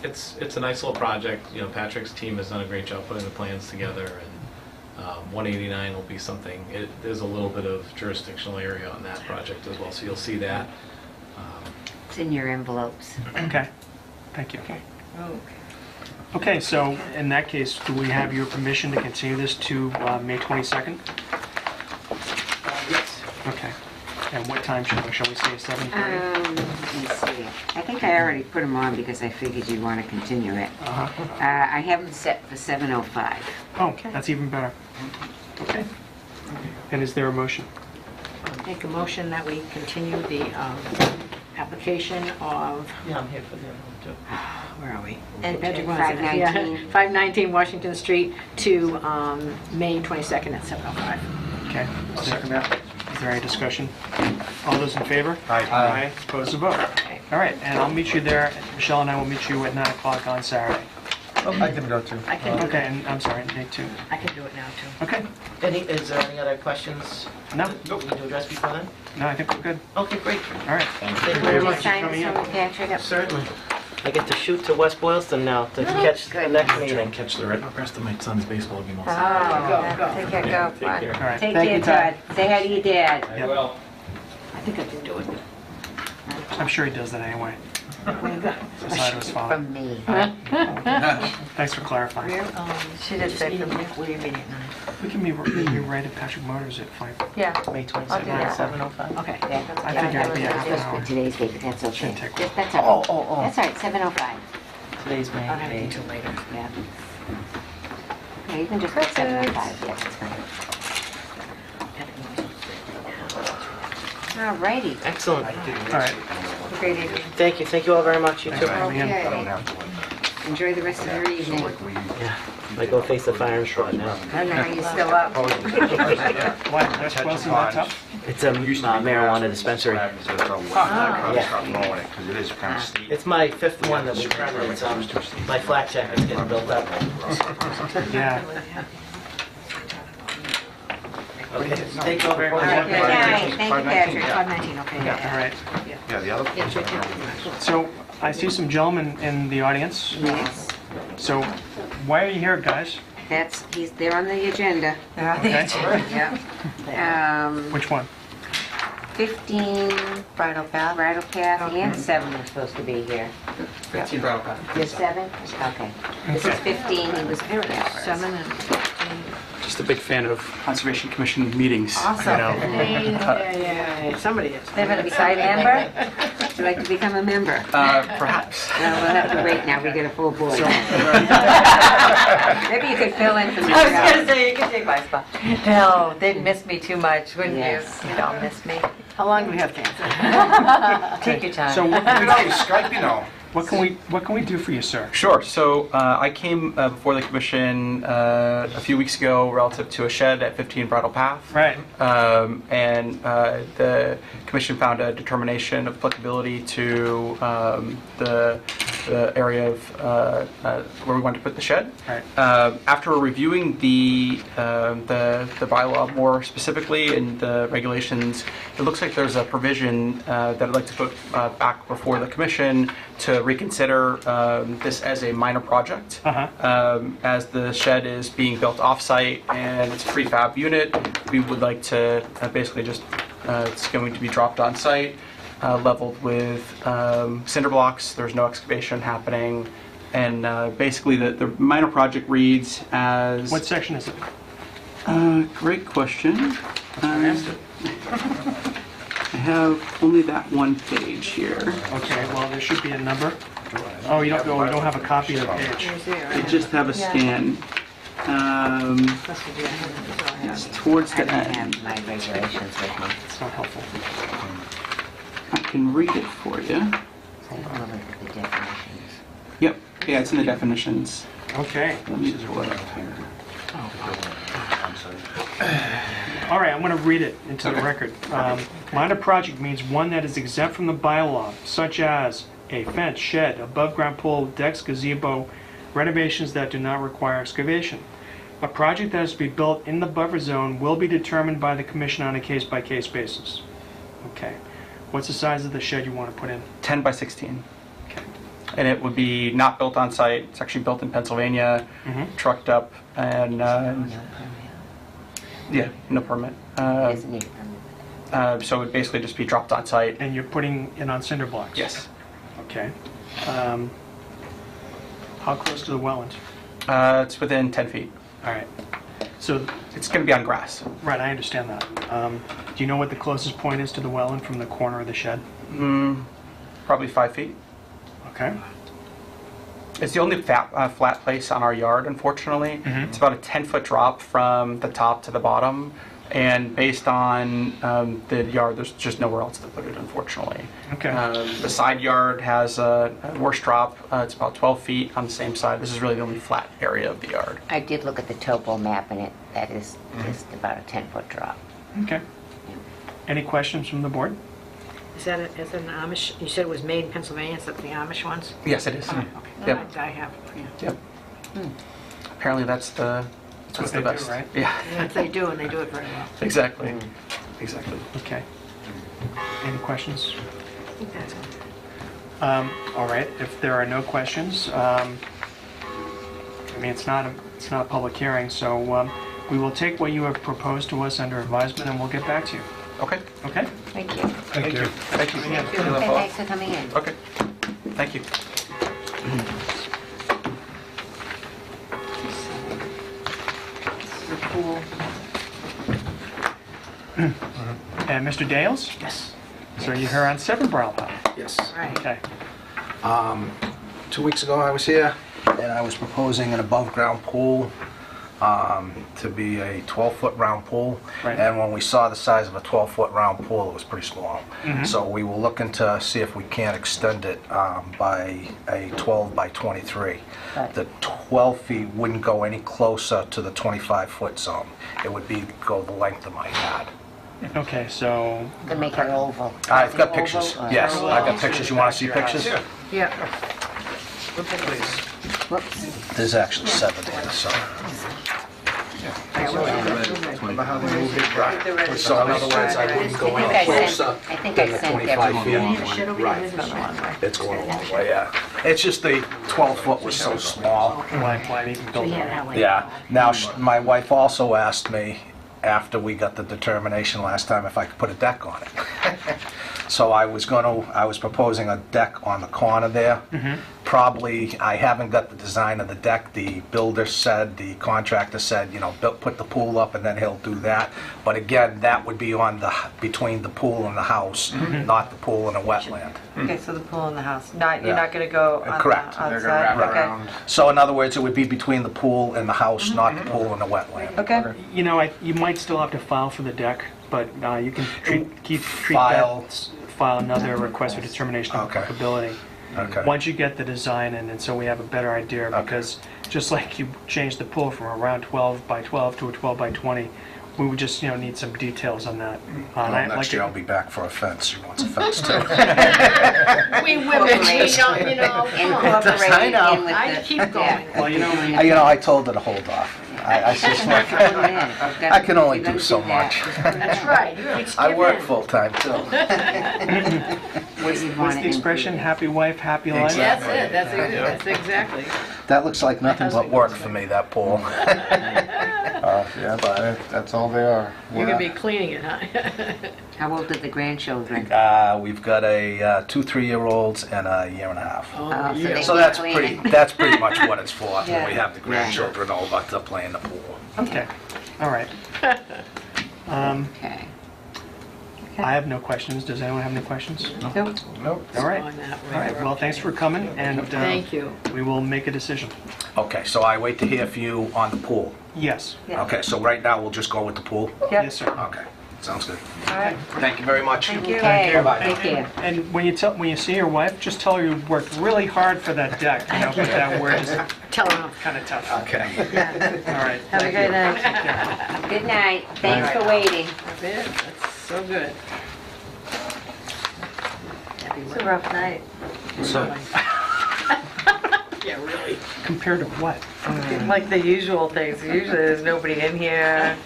it's a nice little project. You know, Patrick's team has done a great job putting the plans together, and 189 will be something. There's a little bit of jurisdictional area on that project as well, so you'll see that. It's in your envelopes. Okay, thank you. Okay, so in that case, do we have your permission to continue this to May 22nd? Yes. Okay. And what time shall we say, 7:30? Let me see. I think I already put them on because I figured you'd want to continue it. I have them set for 7:05. Oh, that's even better. Okay. And is there a motion? Make a motion that we continue the application of, Yeah, I'm here for the other one too. where are we? And Patrick wants it. Yeah, 519 Washington Street to May 22nd at 7:05. Okay. Second that. Is there any discussion? All those in favor? Aye. Opposed to vote? All right, and I'll meet you there. Michelle and I will meet you at 9 o'clock on Saturday. I can go too. I can do Okay, it. and I'm sorry, Nate too. I can do it now, too. Okay, Is there any other questions no, we need to address before then? no, I think we're good. Okay, great. All right. Thank you very much for Sign coming this in. one, Patrick? Certainly. I get to shoot to West Boylston now to catch the next meeting. Catch the rest of my son's baseball game Oh, also. take care, go. Take care. All right. Take Thank care, you, Todd. Todd. Say hi to your dad. I will. I think I can do it. I'm sure he does that anyway. Aside of his father. From me. Thanks for clarifying. She did say for me. What do you mean at 9? We can be right at Patrick Motors at 5. Yeah. May I'll do 27th that. at 7:05. Okay. I think it'd be half an hour. Today's date, but that's okay. Shouldn't take long. That's all right. Oh. That's all right, 7:05. Today's May I'll have to 8th. until later. Yeah. Okay, you can just put 7:05, yeah, that's fine. All righty. Excellent. All right. Great evening. Thank you all very much. You Thanks too. for coming in. I don't Okay. have to wait. Enjoy the rest of your evening. Yeah. I go face the firing squad now. I don't know how you're still up. Why, that's close enough top? It's a marijuana dispensary. Because it is kind of steep. It's my 5th one that we permitted. It's my flat check is getting built up. Yeah. Okay. Thank you all very much. Okay, thank you, Patrick. 5:19, okay. All right. Yeah, the other. So I see some gentlemen in the audience. Yes, So why are you here, guys? they're on the agenda. Okay. Yeah. Which one? 15 Bridal path. Bridal Path and 7 are supposed to be here. 15 Bridal Path. You're 7? Okay. This is 15, he was here first. 7 and 15. Just a big fan of Conservation Commission meetings. Awesome. Yeah. Somebody is. They have an excited member? Would you like to become a member? Perhaps. No, we'll have to wait now, we get a full board. Maybe you could fill in for me. I was gonna say, you can take my spot. No, they'd miss me too much, wouldn't you? Yes. You don't miss me. How long do we have to answer? Take your time. So what You know, Skype, you know. what can we do for you, sir? Sure. So I came before the commission a few weeks ago relative to a shed at 15 Bridal Path. Right. And the commission found a determination of applicability to the area of where we wanted to put the shed. Right. After reviewing the bylaw more specifically and the regulations, it looks like there's a provision that I'd like to put back before the commission to reconsider this as a minor project. As the shed is being built off-site and it's a prefab unit, we would like to basically just, it's going to be dropped on site, leveled with cinder blocks. There's no excavation happening. And basically the minor project reads as... What section is it? Great question. I asked it. I have only that one page here. Okay, well, there should be a number. Oh, you don't have a copy of the page. I just have a scan. It's towards I the don't end. have my regulations with me. It's not helpful. I can read it for you. So I'm gonna look at the definitions. Yep, yeah, it's in the definitions. Okay. Let me pull it up here. All right, I'm going to read it into the record. Minor project means one that is exempt from the bylaw, such as a fence, shed, above-ground pool, decks, gazebo, renovations that do not require excavation. A project that is to be built in the buffer zone will be determined by the commission on a case-by-case basis. Okay. What's the size of the shed you want to put in? 10 by 16. Okay. And it would be not built on site. It's actually built in Pennsylvania, trucked up, and yeah, no permit. Doesn't need a permit. So it would basically just be dropped on site. And you're putting it on cinder blocks? Yes. Okay. How close to the wetlands? It's within 10 feet. All right. So, It's going to be on grass. right, I understand that. Do you know what the closest point is to the wetland from the corner of the shed? Probably 5 feet. Okay. It's the only flat place on our yard, unfortunately. It's about a 10-foot drop from the top to the bottom. And based on the yard, there's just nowhere else to put it, unfortunately. Okay. The side yard has a worse drop. It's about 12 feet on the same side. This is really the only flat area of the yard. I did look at the topo map and that is just about a 10-foot drop. Okay. Any questions from the board? Is that an Amish, you said it was made in Pennsylvania, is that the Amish ones? Yes, it is. Okay. Yep. I have, yeah. Yep. Apparently that's the what they do, best. right? Yeah, If they do, and they do it very well. exactly. Exactly. Okay. Any questions? All right, if there are no questions, I mean, it's not a public hearing, so we will take what you have proposed to us under advisement, and we'll get back to you. Okay. Okay? Thank you. Thank you. Thank you. Okay, thanks for coming in. Okay. Thank you. The pool. And Mr. Dales? Yes. So you're here on 7 Brown Pond? Yes. Right. Okay. 2 weeks ago, I was here, and I was proposing an above-ground pool to be a 12-foot round pool. Right. And when we saw the size of a 12-foot round pool, it was pretty small. So we were looking to see if we can't extend it by a 12 by 23. Right. The 12 feet wouldn't go any closer to the 25-foot zone. It would be go the length of my yard. Okay, so, To make it oval. I've got Oval pictures. or- Yes, I've got pictures. You want to see pictures? Yeah. Whoops. There's actually 7 there, so. Remember how they moved it back? So in other words, I wouldn't go I any think I sent- closer I think than I the sent 25 everyone. feet. Right. It's going a long way, yeah. It's just the 12 foot was so small. why even build it? Yeah. Now, my wife also asked me, after we got the determination last time, if I could put a deck on it. So I was proposing a deck on the corner there. Probably, I haven't got the design of the deck. The builder said, the contractor said, you know, put the pool up and then he'll do that. But again, that would be on between the pool and the house, not the pool and a wetland. Okay, so the pool in the house, you're Yeah. not going to go on the Correct. outside? They're gonna wrap Okay. around. So in other words, it would be between the pool and the house, not the pool and the wetland. Okay. You know, you might still have to file for the deck, but you can treat File. that, file another request for determination of Okay. applicability. Okay. Once you get the design in, and so we have a better idea, because just like you changed the pool from around 12 by 12 to a 12 by 20, we would just, need some details on that. Well, And I'd like next to- year I'll be back for a fence. She wants a fence too. We women, come on. Incorporated in know. with I the- keep going. Well, I told her to hold off. I said, look, I can only do so much. That's right. You gotta I skip work in. full-time too. What's the expression? Happy wife, happy life? That's it. That's exactly. That looks like nothing but work for me, that pool. Yeah, but that's all they are. You're gonna be cleaning it, huh? How old are the grandchildren? We've got a 2 3-year-olds and a 1.5 years. Oh, so they So keep that's cleaning. pretty much what it's for, when Yeah. we have the grandchildren over to play in the pool. Okay, all right. Okay. I have no questions. Does anyone have any questions? Nope. Nope. All right. On that All right, well, thanks for coming, and Thank you. we will make a decision. Okay, so I wait to hear from you on the pool. Yes. Yeah. Okay, so right now we'll just go with the pool? Yep. Yes, sir. Okay, sounds good. All right. Thank you very much. Thank you. Okay, Bye-bye. take care. And when you see your wife, just tell her you worked really hard for that deck, but that word is Tell her. kind of tough. Okay. All right. Have a great night. Good night. Thanks for waiting. That's so good. It's a rough night. So, Yeah, really. Compared to what? Like the usual things. Usually there's nobody in here,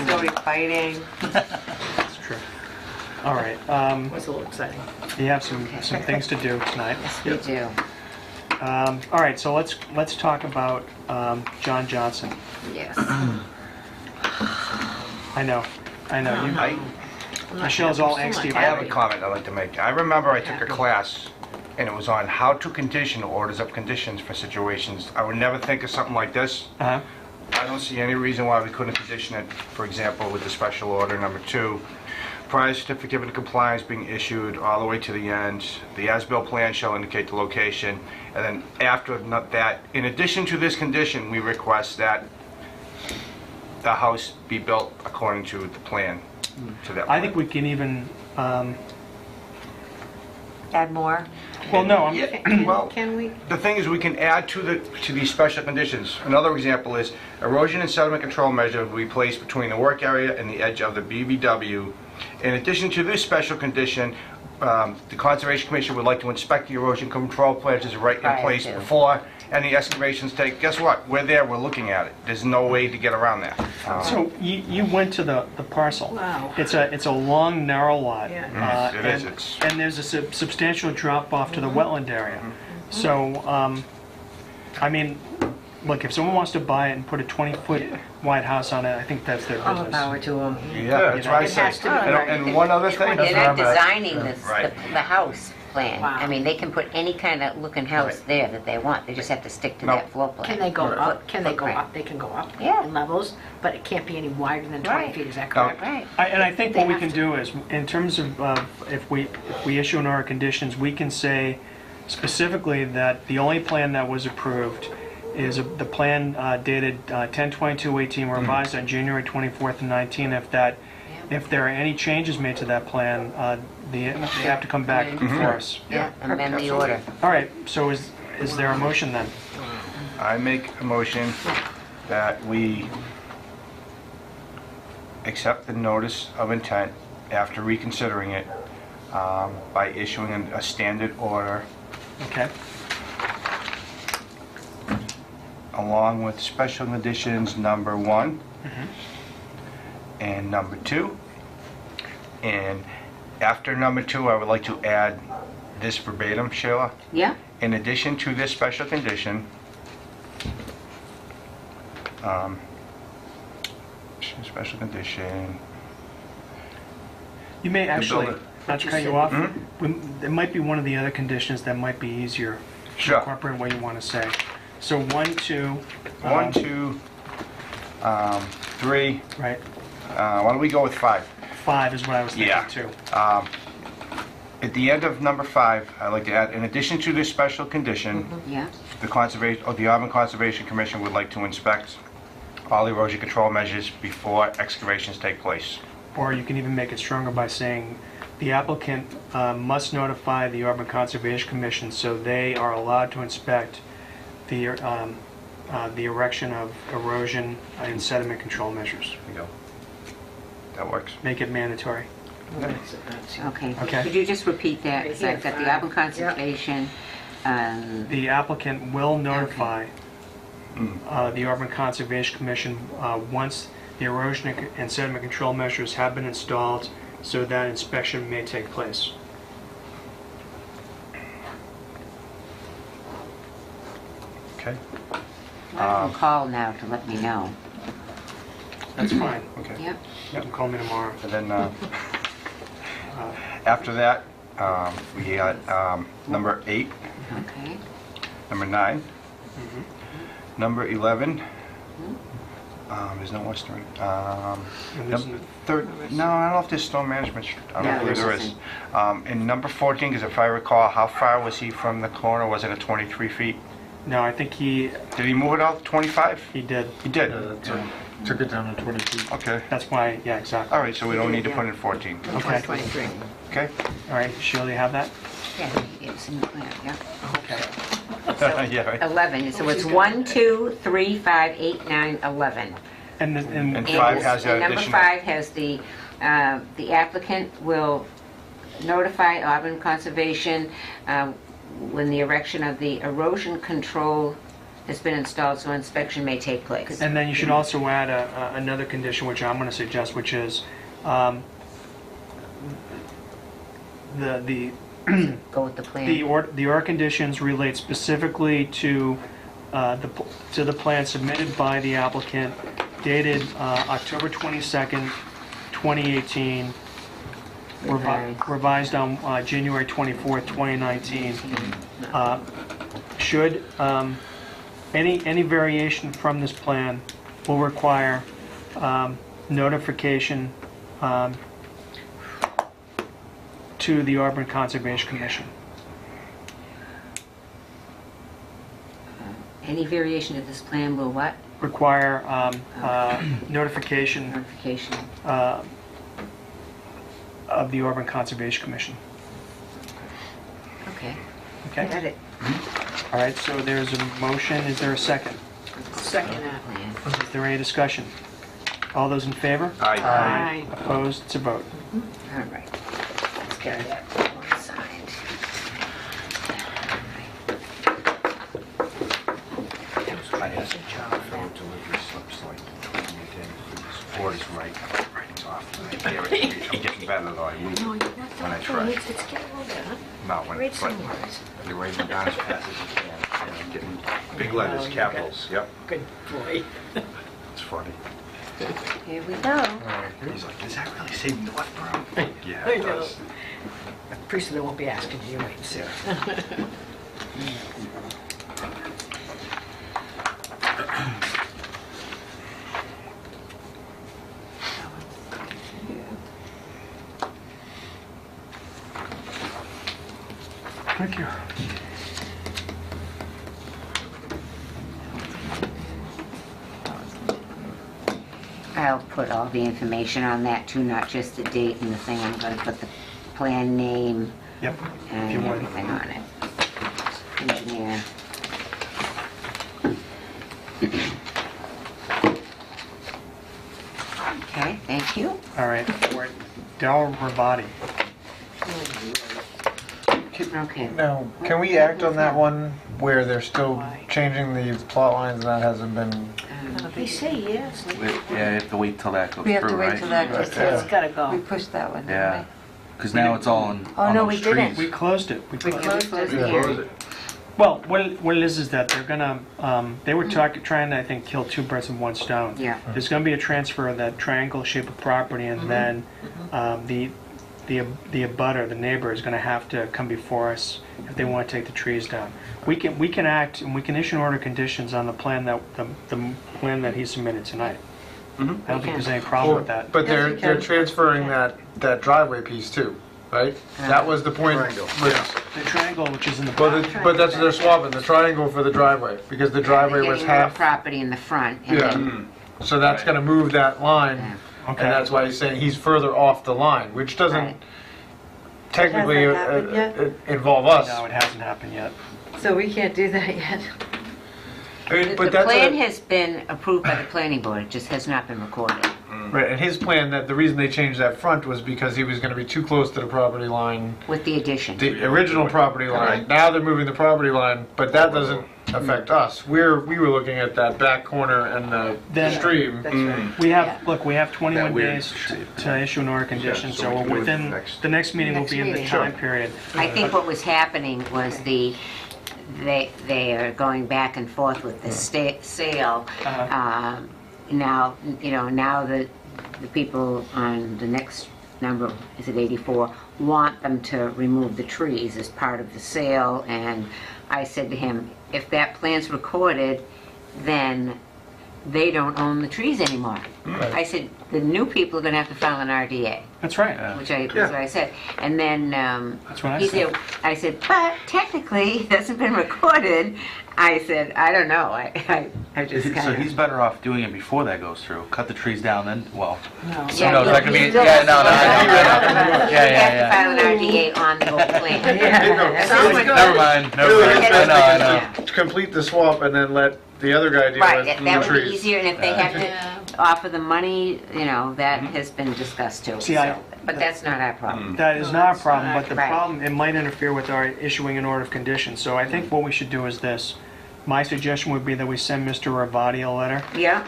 nobody fighting. That's true. All right, Was a little exciting. you have some things to do tonight. You do. All right, so let's talk about John Johnson. Yes. I know. Michelle's all angsty I have about a it. comment I'd like to make. I remember I took a class, and it was on how to condition orders of conditions for situations. I would never think of something like this. Uh-huh. I don't see any reason why we couldn't condition it, for example, with the special order number 2. Prior certificate of compliance being issued all the way to the end. The as-built plan shall indicate the location. And then after that, in addition to this condition, we request that the house be built according to the plan, to that I plan. think we can even, Add more. well, no, Well, Can we? the thing is, we can add to these special conditions. Another example is erosion and sediment control measure will be placed between the work area and the edge of the BVW. In addition to this special condition, the Conservation Commission would like to inspect the erosion control plans as right in Prior place to. before any excavations take. Guess what? We're there, we're looking at it. There's no way to get around that. So you went to the parcel. Wow. It's a long, narrow lot. Yeah. It is. And there's a substantial drop off to the wetland area. So, I mean, look, if someone wants to buy it and put a 20-foot wide house on it, I think that's their All the business. power to them. Yeah, that's what I It say. has to be, right. And one other thing. They're not designing this, Right. the house plan. Wow. I mean, they can put any kind of looking house there that they want. They just have to stick to No. that floor plan. Can they go up? Can they go Footprint. up? They can go up Yeah. in levels, but it can't be any wider than 20 Right. feet, is that No. correct? Right. And I think They what we have can to. do is, in terms of, if we issue an order of conditions, we can say specifically that the only plan that was approved is the plan dated 10/22/18, revised on January 24th and 19. If there are any changes made to that plan, they have to come back before us. Yeah, amend the order. All right, so is there a motion then? I make a motion that we accept the notice of intent after reconsidering it by issuing a standard order Okay. along with special conditions number 1 and number 2. And after number 2, I would like to add this verbatim, Sheila. Yeah? In addition to this special condition, special condition, You may actually, builder. not to cut you off, there might be one of the other conditions that might be easier to Sure. incorporate what you want to say. So 1, 2... 1, 2, 3, Right. why don't we go with 5? 5 is what I was thinking Yeah. too. At the end of number 5, I'd like to add, in addition to this special condition, Yeah. the Auburn Conservation Commission would like to inspect all erosion control measures before excavations take place. Or you can even make it stronger by saying the applicant must notify the Auburn Conservation Commission so they are allowed to inspect the erection of erosion and sediment control measures. There you go. That works. Make it mandatory. Okay. Okay. Could you just repeat that? Because I've got the Auburn Conservation, The applicant will notify the Auburn Conservation Commission once the erosion and sediment control measures have been installed so that inspection may take place. Okay. I will call now to let me know. That's fine. Okay. Yep. You can call me tomorrow. And then after that, we got number 8, Okay. number 9, number 11. There's no Western. And there's Number no, I don't know if there's storm management. I don't No, believe there there is. And number 14, because if I recall, how far was he from the corner? Was it at 23 feet? No, I think he Did he move it out to 25? did. He did. Took it down to 20 feet. Okay. That's why, yeah, exactly. All right, so we don't need to put in 14. Okay. 23. Okay? All right, Sheila, you have that? Yeah, it's in the plan, yeah. Okay. Yeah, right. 11, so it's 1, 2, 3, 5, 8, 9, 11. And And 5 has that And number additional. 5 has the applicant will notify Auburn Conservation when the erection of the erosion control has been installed, so inspection may take place. And then you should also add another condition, which I'm going to suggest, which is the Go with the plan. the order conditions relate specifically to the plan submitted by the applicant, dated October 22nd, 2018, revised on January 24th, 2019. Should any variation from this plan will require notification to the Auburn Conservation Commission. Any variation of this plan will what? Require notification Notification. of the Auburn Conservation Commission. Okay. Okay? Got it. All right, so there's a motion. Is there a second? Second that. Is there any discussion? All those in favor? Aye. Aye. Opposed? It's a vote. All right. Let's get that. I had to fill delivery slips like 20 a day. Board is right. Writing's off. I'm getting better though. I lose it when I try. It's getting a little bit, huh? Not when, Read but some words. you're writing down as fast as you can. And I'm getting big letters, capitals. Yep. Good boy. It's funny. Here we go. He's like, does that really say Northborough? Yeah, I it know. does. Pretty soon they won't be asking you, wait and see. Thank you. I'll put all the information on that too, not just the date and the thing. I'm going to put the plan name Yep. and everything on it. Engineer. Okay, thank you. All right, for Del Ravati. Okay. Now, can we act on that one where they're still changing the plot lines and that hasn't been? They say yes. Yeah, you have to wait till that goes through, We have to wait till that goes through. It's gotta go. We pushed that one, didn't Yeah, because now it's all on Oh, no, on we those didn't. trees. We closed it. we? We closed it Yeah. here. Well, what it is that they're gonna, they were trying to, I think, kill two birds with one stone. Yeah. There's gonna be a transfer of that triangle shape of property, and then the abutter, the neighbor, is gonna have to come before us if they want to take the trees down. We can act, and we can issue an order of conditions on the plan that, the plan that he submitted tonight. I don't think there's any problem with that. But Yes, they're you they're can. transferring that driveway piece too, right? That was the point. Triangle. The triangle, which is in the But back. but that's they're swapping the triangle for the driveway because the driveway was Getting rid of half. property in the front. And Yeah. then, So that's going to move that line, Okay. and that's why he's saying he's further off the line, which doesn't Right. technically Hasn't happened yet? involve us. No, it hasn't happened yet. So we can't do that yet. I mean, the but that's plan has been approved by the planning board, it just has not been recorded. right. And his plan that the reason they changed that front was because he was going to be too close to the property line, With the addition. the original property line. Now they're moving the property line, but that doesn't affect us. We were looking at that back corner and the Then- stream. That's right. We have, look, we have 21 That weird days to issue an order of conditions, so so we we're can do it within, next- the next meeting will Next be in the meeting. time period. I think what was happening was they are going back and forth with the sale. Now, now the people on the next number, is it 84, want them to remove the trees as part of the sale. And I said to him, if that plan's recorded, then they don't own the trees anymore. I said, the new people are gonna have to file an RDA. That's right. Which that's what I said. And then That's what I he said. said, I said, but technically it hasn't been recorded. I said, I don't know. I just So kind he's of. better off doing it before that goes through. Cut the trees down, then, well, No. Yeah, no, that could be, he still yeah, has no, to no, I know. You Yeah, have to yeah, file an RDA on the whole plan. Yeah. Someone- Never mind, never Really, mind. it's I best know, I to know. complete the swap and then let the other guy deal Right, with that the would be trees. easier, and if they have to offer the money, that has been discussed too. See, so- But that's not our problem. That is not a problem, but the Right. problem, it might interfere with our issuing an order of conditions. So I think what we should do is this. My suggestion would be that we send Mr. Ravati a letter, Yeah,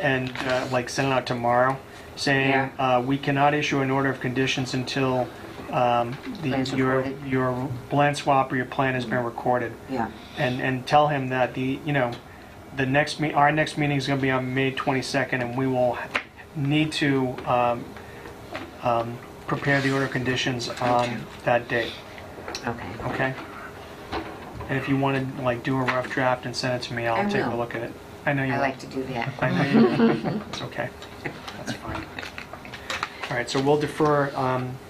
and like send it out tomorrow, saying, we cannot issue an order of conditions until Plan's your recorded. plan swap or your plan has been recorded. yeah. And tell him that the next our next meeting is going to be on May 22nd, and we will need to prepare the order of conditions on that date. Okay. Okay? And if you want to like do a rough draft and send it to me, I'll I take a will. look at it. I know you I will. like to do that. I know you. It's okay. That's fine. All right, so we'll defer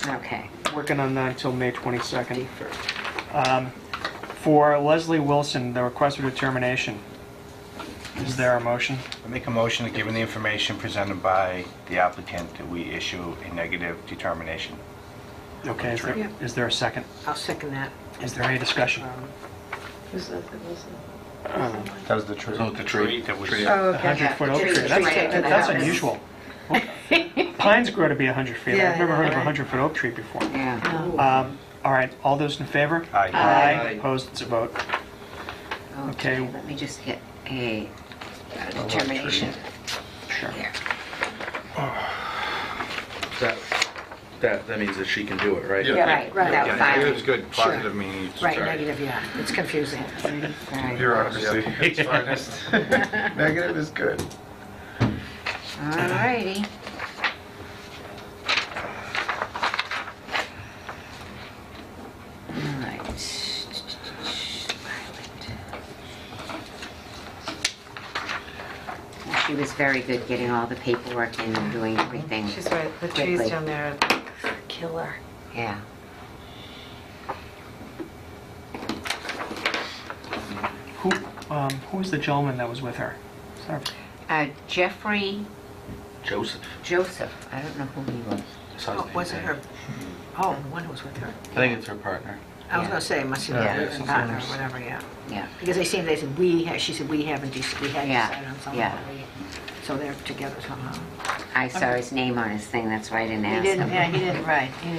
Okay. working on that until May 22nd. For Leslie Wilson, the request for determination, is there a motion? I make a motion that given the information presented by the applicant, that we issue a negative determination. Okay, is there a second? I'll second that. Is there any discussion? That was the tree. So the tree. That was. Oh, The okay. 100-foot oak Yeah, tree, the that's tree taken that's out. unusual. Pines grow to be 100 feet. Yeah, I've never heard of a right. 100-foot oak tree before. Yeah. All right, all those in favor? Aye. Aye. Opposed, it's a vote. Okay. Let me just hit a determination. Sure. Here. That means that she can do it, right? Yeah. Right, right. without Yeah, filing. negative's good, positive means. Right, sorry. negative, yeah, it's confusing. Right. Bureaucracy. It's finest. Negative is good. Alrighty. Alright. She was very good getting all the paperwork in and doing everything. She's right, the trees quickly. down there are killer. Yeah. Who was the gentleman that was with her? Sorry. Jeffrey Joseph. Joseph, I don't know who he was. That's how his Oh, name was it is. her? Oh, the one who was with her. I think it's her partner. I was Yeah. gonna say, it must have Yeah. been a partner or whatever, yeah. Yeah. Because they said, she said, we haven't, we hadn't Yeah, decided on something. yeah. So they're together somehow. I saw his name on his thing, that's why I didn't He ask didn't, him. yeah, he didn't, right, he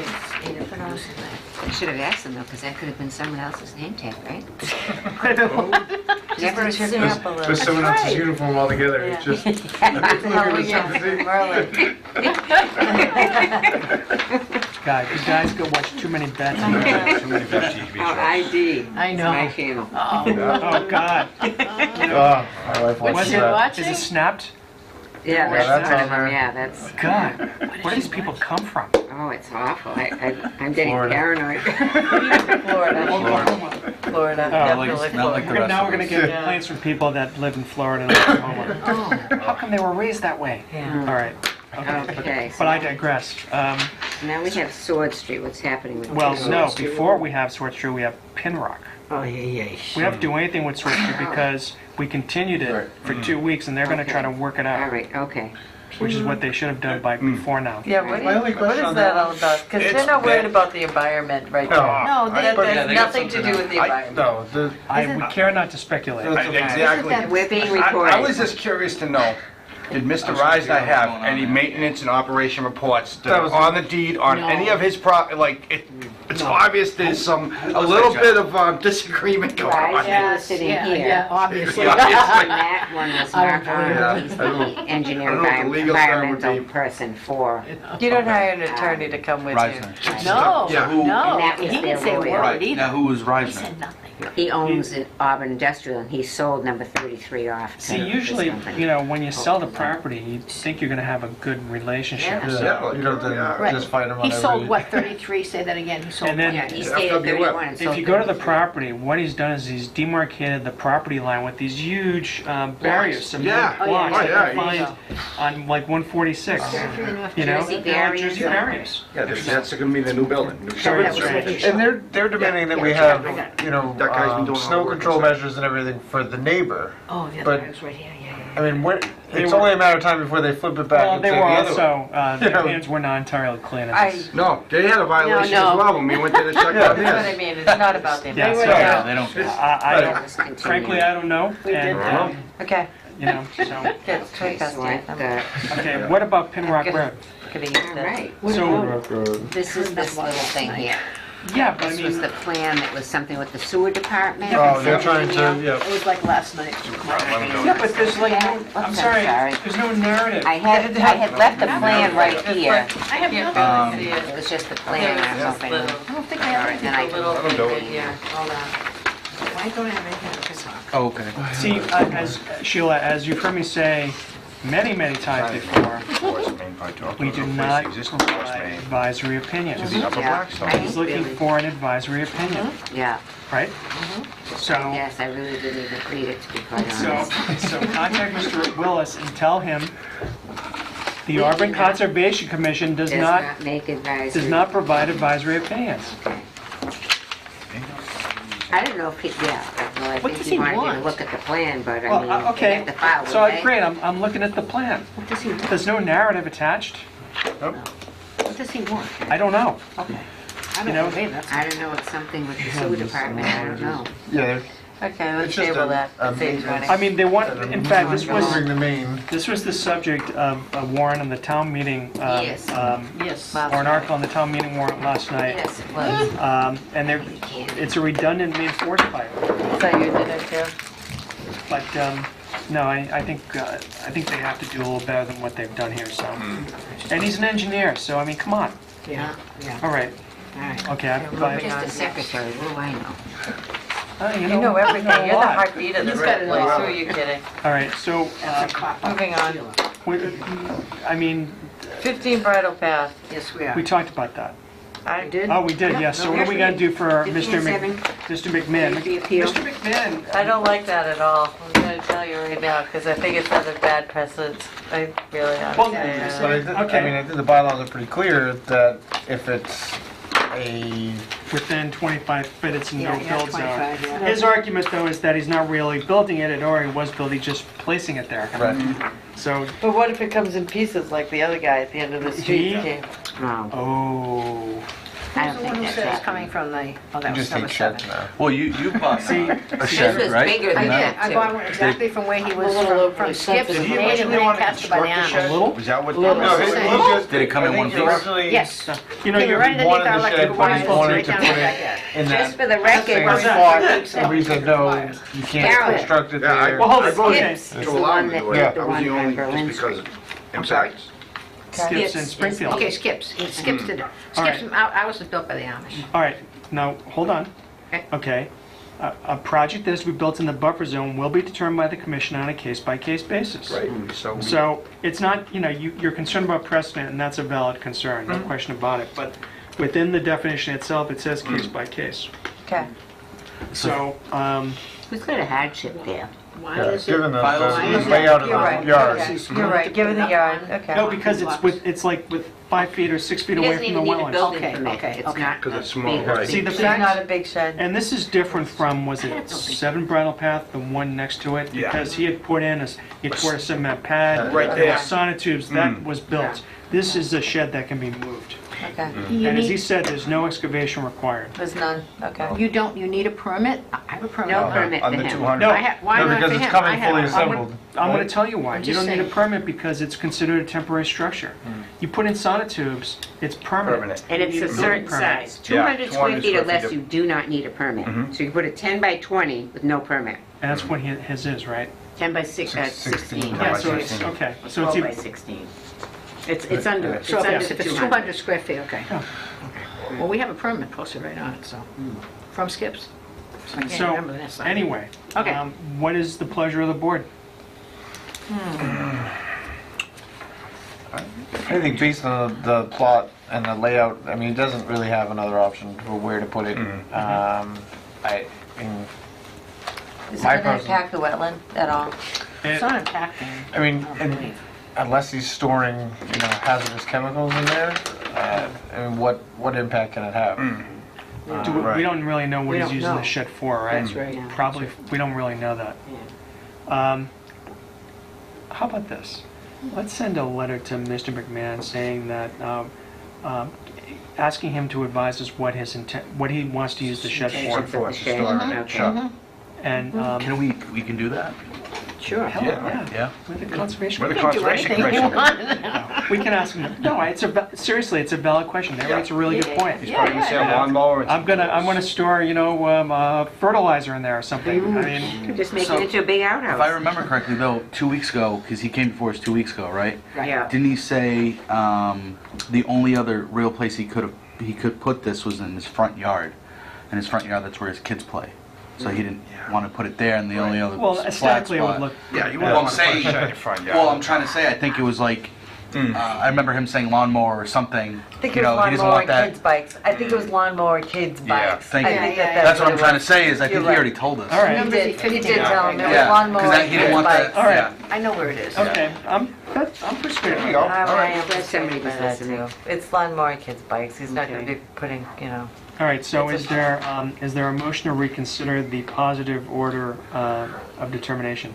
didn't pronounce his name. I should have asked him though, because that could have been someone else's name tag, right? Could have been one. Never Just assume. a sample of- With someone else's right. uniform altogether, it's just. Oh, yeah, Merlin. God, you guys go watch too many bets. Too many bad TV Oh, shows. ID. I know. It's my channel. Oh, Oh, God. Oh, my wife What's watches she that. watching? Is it snapped? Yeah, Yeah, that's one on of them. there. Yeah, that's, God, where do these people come from? oh, it's awful. I'm getting Florida. paranoid. Florida. Florida, Oh, definitely not like Florida. the rest Now of we're going to us. get Yeah. complaints from people that live in Florida and Oklahoma. Oh, How come they were raised that way? Yeah. All right. Okay, so But I digress. now we have Sword Street. What's happening with Well, Sword no, Street? before we have Sword Street, we have Pinrock. oh, yeah. We don't have to do anything with Sword Street because we continued it for 2 weeks and they're going to try to work it All out, right, okay. which is what they should have done by before now. Yeah, My only what question is on that that all about? Because It's they're not worried bad. about the environment right No. there. No, That but- has they got nothing to something do with the I, environment. no, I would care not to speculate. Exactly. We're being I recorded. was just curious to know, did Mr. Reisner have any maintenance and operation reports that That are was- on the deed on No. any of his it's obvious there's a little bit of disagreement going on Right, here. yeah, sitting Yeah, here. yeah, obviously. Yeah, obviously. And that one was I Mark don't believe it. Arnold. He's I don't know. the engineer I don't know what the legal term would environmental be. person for. You don't hire an attorney to come with you. Reisner. No, Yeah. Who- no, And that was he their didn't say a lawyer. word Right, either. now who was He Reisner? said nothing. He owns an Auburn Industrial, and he sold number 33 off to See, this usually, company. you know, when you sell the property, you think you're going to have a good relationship. Yeah. So- yeah, you don't Yeah. Right. just fight them on He sold, every. what, 33, say that again, he sold And then- Yeah, what? he Yeah, stayed at FW 31 and sold If you go to the 33. property, what he's done is he's demarcated the property line with these huge barriers, some Yeah. big blocks Oh, that yeah, you find on like 146, you know? Jersey barriers. Jersey barriers. Yeah, that's going to be the new building. New Sure, that was building. what he And sold. they're demanding that we Yeah, have, I got it. you know, That guy's been doing all the snow work control inside. measures and everything for the neighbor. Oh, the but- other guy was right here, yeah. I mean, They it's were- only a matter of time before they flip it back Well, and they say were the other way. also, their You know. hands were not entirely clean. No, they had a violation No, no. as well when we went to the check on That's what I this. mean, it's not about the Yeah, so, environment. Yeah, they don't. I don't, Let's continue. frankly, I don't know. We did and, that. Okay, you know, so, good, Okay, so I got, okay, what about Pinrock Road? Could have used all that. right. So, This is this little thing here. yeah, but I This was mean, the plan that was something with the sewer department. Oh, they're trying to, yeah. It was like last night. yeah, but there's like, no, I'm sorry, there's no narrative. I had left the plan right here. I have Can't nothing. really see it. It was just the There plan, I was was just hoping. little, I don't think I All have right, anything. then I a little can. thing right here, hold on. Why don't I have anything to talk? Oh, okay. See, as Sheila, as you've heard me say many, many times before, we do not provide advisory opinions. Yeah. He's looking for an advisory opinion, Yeah, right? So, yes, I really didn't even read it, to be quite so, honest. so contact Mr. Willis and tell him the Auburn Conservation Commission does not make advisory. provide advisory opinions. I don't know if he, yeah, well, I What think does he he wanted me to want? look at the plan, but I Well, mean, okay, they have to file, so wouldn't they? great, I'm looking at the plan. What does he want? There's no narrative attached. What does he want? I don't know. Okay. I You don't know, know, maybe that's. I don't know, it's something with the sewer department, I don't know. Yeah, Okay, let's It's just table a- that, a save maintenance. money. I mean, they want, in fact, this was, moving the main. this was the subject of a warrant on the town meeting, Yes. Yes. Last or an night. article on the town meeting warrant last night. Yes, it was. And it's a redundant main force pipe. So you did it too? But No, I think they have to do a little better than what they've done here, so. And he's an engineer, so I mean, come on. Yeah, yeah. All right, All right. okay. moving Just on. a secretary, what do I know? You know everything, I know a you're the lot. heartbeat of the You've got it place, all. who are you kidding? All right, so, Moving on. I mean, 15 Bridle Path. Yes, we are. we talked about that. I did? Oh, we did, Yeah, yes. So no, what are we gonna do for 15 Mr. and Mr. McMahon? The appeal. Mr. McMahon, I don't like that at all. I'm going to tell you right now, because I think it's other bad precedents. I really Well, honestly. But I think, Okay. I mean, I think the bylaws are pretty clear that if it's a, within 25 feet, it's a Yeah, no-build zone. 25, yeah. His argument, though, is that he's not really building it already was built, he's just placing it there. right, So, But what if it comes in pieces like the other guy at the end of the street He- came? No, oh. I Who's don't the one think who that's said it's happening. coming from the, oh, that you was just number take 7. sheds now. Well, you bought See, a This shed, was right? bigger I than did, that, I too. bought one exactly from where he was A little from over Skips, something. and Did he made it originally and want to cast the construct the banana. shed? A little? Is that what? Little. No, he just. Did it come I in think one he piece? originally- Yes. you know, Came you're right underneath wanted our the electric shed, but wires, he wanted right to down put the it backyard. in Just that for the record, same where's spot, that? and we said, no, you can't Carol. construct it Yeah, I- there. Well, hold it, okay. Skips is the one that, Yeah. the one on Berlin Street. I'm sorry? Skips in Springfield. Okay, Skips. Skips did it. All Skips, right. ours was built by the Amish. All right, now, hold on. Okay. Okay. A project that is to be built in the buffer zone will be determined by the commission on a case-by-case basis. Right, so. So it's not, you know, you're concerned about precedent, and that's a valid concern, no question about it. But within the definition itself, it says case by case. Okay. So, Who's got a hardship there? Why is it? Given the why is it- layout of You're right. the yard. Okay. You're right, given the yard, okay. no, because it's like with 5 feet or 6 feet He away doesn't from the even need a wetlands. building Okay, permit. okay, It's okay. not. 'Cause it's a small, big- right. See, the It's fact, not a big shed. and this is different from, was it 7 Bridle Path, the one next to it? Yeah. Because he had put in, he poured a cement pad. Right there were there. sonotubes, that was built. This is a shed that can be moved. Okay. You And as he need, said, there's no excavation required. There's none, okay. you need a permit? I have a permit. No permit for Under him. 200. No. I have, why No, not for because him? it's coming I have fully a- assembled. I'm going to tell you why. I'm You just don't need a saying. permit because it's considered a temporary structure. You put in sonotubes, it's permanent. Permanent. And it's You a need certain permit. size. Yeah, 200 square 200 feet or square less, feet. you do not need a permit. So you put a 10 by 20 with no permit. And that's what his is, right? 10 by 16. 16. Yeah, by so it's, 16. okay. So 12 by it's, 16. It's under, it's So under if it's 200. 200 square feet, okay. Yeah. Well, we have a permit posted right on it, so, from Skips. So I can't so remember the next time. anyway, Okay. what is the pleasure of the board? I think based on the plot and the layout, I mean, it doesn't really have another option for where to put it. I mean, Is it My going to person- impact the wetland at all? It's not impacting. I mean, unless he's storing, you know, hazardous chemicals in there, I mean, what impact can it have? We don't really know what We he's don't using know. the shed for, right? That's right. Yeah. Probably, we don't really know that. How about this? Let's send a letter to Mr. McMahon saying that, asking him to advise us what his intent, what he wants to use the shed Intentions of for. the shed. Okay. Sure. And, Can we can do that? Sure. hell, yeah, Yeah. with the conservation. We're the You can do Conservation anything you Commission. want. We can ask him, no, seriously, it's a valid question. It's a really good point. He's probably gonna say a lawnmower. I'm gonna store, fertilizer in there or something. I mean, Just make So, it into a big If I outhouse. remember correctly, though, 2 weeks ago, because he came before us 2 weeks ago, right? Yeah. Didn't he say the only other real place he could put this was in his front yard? In his front yard, that's where his kids play. So he didn't want to put it there, and the only other well, flat aesthetically it would spot- look. Yeah, you Well, wouldn't I'm want to put a saying- shed in your front yard. Well, I'm trying to say, I think it was like, I remember him saying lawnmower or something. I think You it was know, he doesn't lawnmower want that. kids' bikes. I think it was lawnmower kids' Yeah, bikes. thank I you. think That's what I'm it trying to was. say, is I think You're he right. already told us. All right. He did tell him, it was Yeah, lawnmower because he didn't kids' want that. bikes. All right. Yeah. I know where it is. Okay, I'm persuaded. There you go. I All right. am Somebody persuaded by was that listening. too. It's lawnmower kids' bikes. He's not going to Okay. be putting, All right, so is there a motion to reconsider the positive order of determination,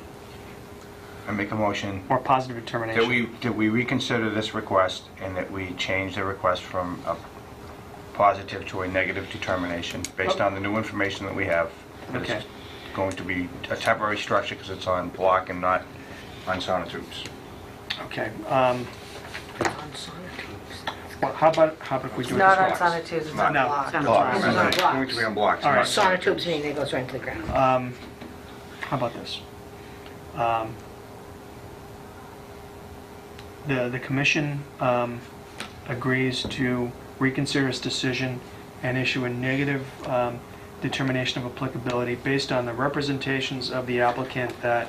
I make a motion or positive that determination? we reconsider this request and that we change the request from a positive to a negative determination based on the new information that we have. That Okay. It's going to be a temporary structure because it's on block and not on sonotubes. Okay. Well, how about if we it's do it not this on way? sonotubes, it's No. on blocks. It's on Blocks. blocks. Right. It's going to be on blocks. All right. not Sonotubes meaning it goes right into the ground. How about this? the commission agrees to reconsider its decision and issue a negative determination of applicability based on the representations of the applicant that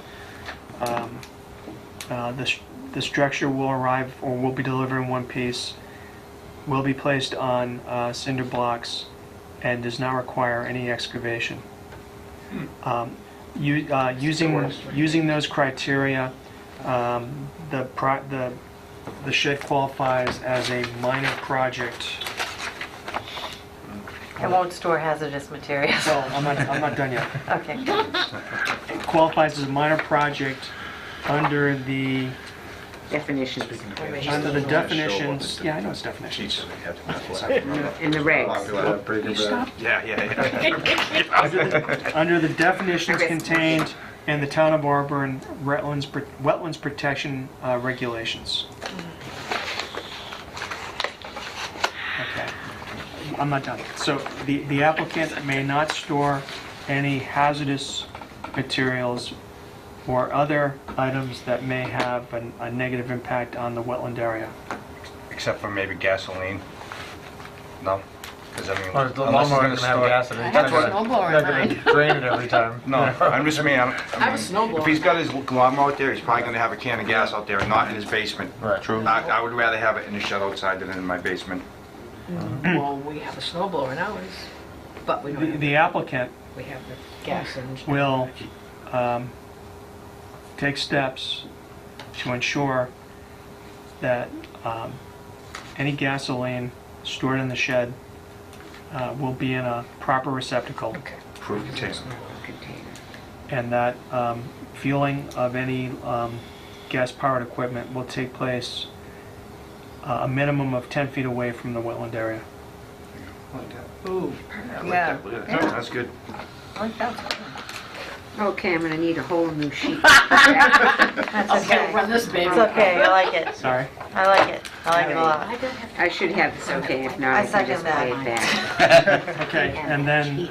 the structure will arrive or will be delivered in one piece, will be placed on cinder blocks, and does not require any excavation. Using those criteria, the shed qualifies as a minor project. It won't store hazardous materials. No, I'm not done yet. Okay. It qualifies as a minor project under the Definitions. definitions. Yeah, I know it's definitions. In the regs. Stop. Yeah. Under the definitions contained in the Town of Auburn Wetlands Protection Regulations. Okay, I'm not done. So the applicant may not store any hazardous materials or other items that may have a negative impact on the wetland area. Except for maybe gasoline? No? Because I mean, Well, the unless lawnmower it's doesn't gonna have store... gas in it. That's what... Snowblower in mine. Drain it every time. No, I'm just saying, I have a snowblower. if he's got his lawnmower out there, he's probably gonna have a can of gas out there and not in his basement. Right. True. I would rather have it in the shed outside than in my basement. Well, we have a snowblower in ours, but we don't have, The applicant we have the gas engine. will take steps to ensure that any gasoline stored in the shed will be in a proper receptacle, Approved container. and that fueling of any gas-powered equipment will take place a minimum of 10 feet away from the wetland area. Ooh, Yeah. That's good. Okay, I'm gonna need a whole new sheet. That's okay. run this baby. It's okay, I like it. Sorry. I like it. I like it a lot. I should have this okay, if not, I I can second just that. play it back. Okay, and then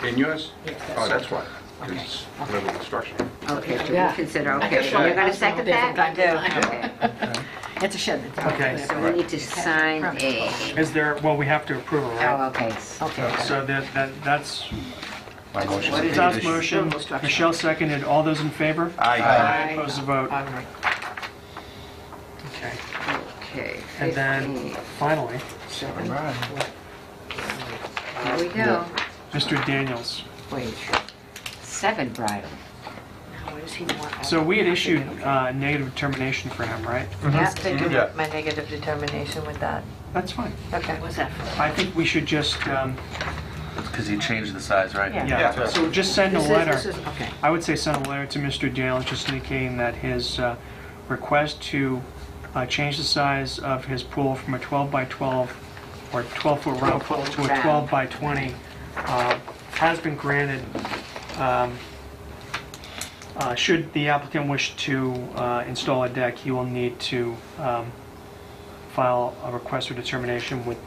In yours? Oh, that's why. It's level construction. Okay, to Yeah. reconsider, I okay. guess You're gonna second different that? kind of Okay. design. It's a shed. Okay. So we need to sign a, is there, well, we have to approve it, right? oh, okay. Okay. So that's My motion. What is Tom's motion, Michelle seconded, all those in favor? Aye. Opposed to vote? All right. Okay. Okay. And then, 15. finally, Here we go. Mr. Daniels. Wait. 7 bridal. Now, what does he want? So we had issued a negative determination for him, right? Yeah, they do Yeah. my negative determination with that. That's fine. Okay. What's that for? I think we should just, Because you changed the size, right? yeah, so just send a This letter. is, okay. I would say send a letter to Mr. Daniels, just indicating that his request to change the size of his pool from a 12 by 12 or 12-foot round pool to a 12 by 20 has been granted. Should the applicant wish to install a deck, he will need to file a request for determination with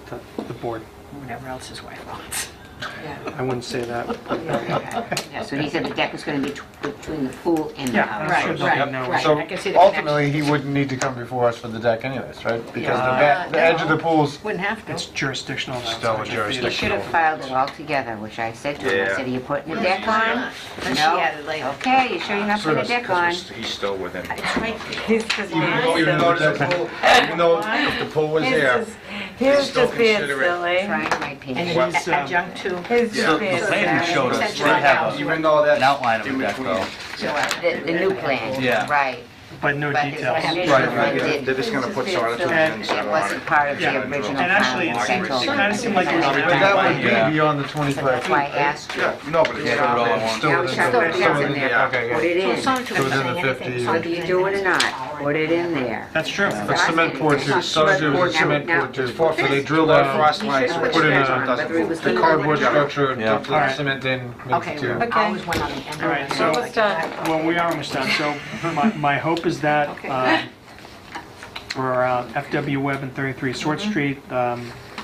the board. Whatever else his wife wants. I wouldn't say that. Yeah, so he said the deck was gonna be between the pool and the Yeah, house. I'm sure they'll Right, know. right. So I can see the ultimately, he wouldn't need to come before us for the deck anyways, right? Because the edge of the pool's Wouldn't have to. It's jurisdictional. now. Still a It's not jurisdiction. He should have filed it all together, which I said to him, I Yeah. said, are you putting a deck on? And she No. added later. Okay, you sure you're not putting a deck on? He's still within. It's right there. He's just Even though there's a pool, even though if the pool was there, He's still just being consider it- silly. Trying my And patience. He's, adjunct to. He's Yeah. just being The plan you silly. showed us Essentially, did have house. even though that's an outline of in a deck, between. though. The new plan, Yeah. right. But no But his details. initial Right, one yeah, did, they're just gonna put some other And things it on wasn't it. part of Yeah. the original And actually, plan. it seems, That's it all. kind of seemed like it was but that would be Yeah. beyond the So 25 that's why I feet. asked you. Yeah, no, but it's Yeah, not put it all there. in one. Still Now we within shall the- put a still fence in within the- there, okay, put yeah. it in. So within the 50. Whether you do it or not, put it in there. That's true. A cement porch, so it was a cement porch, so they drilled Well, out, frost You lines, should which put put in it a- on, whether it was the the cardboard structure, Yeah. dumped the cement in, made Okay, it two. I always went on the end. All right, so, Almost done. well, we are almost done. So my hope is that for FW Webb and 33 Sword Street,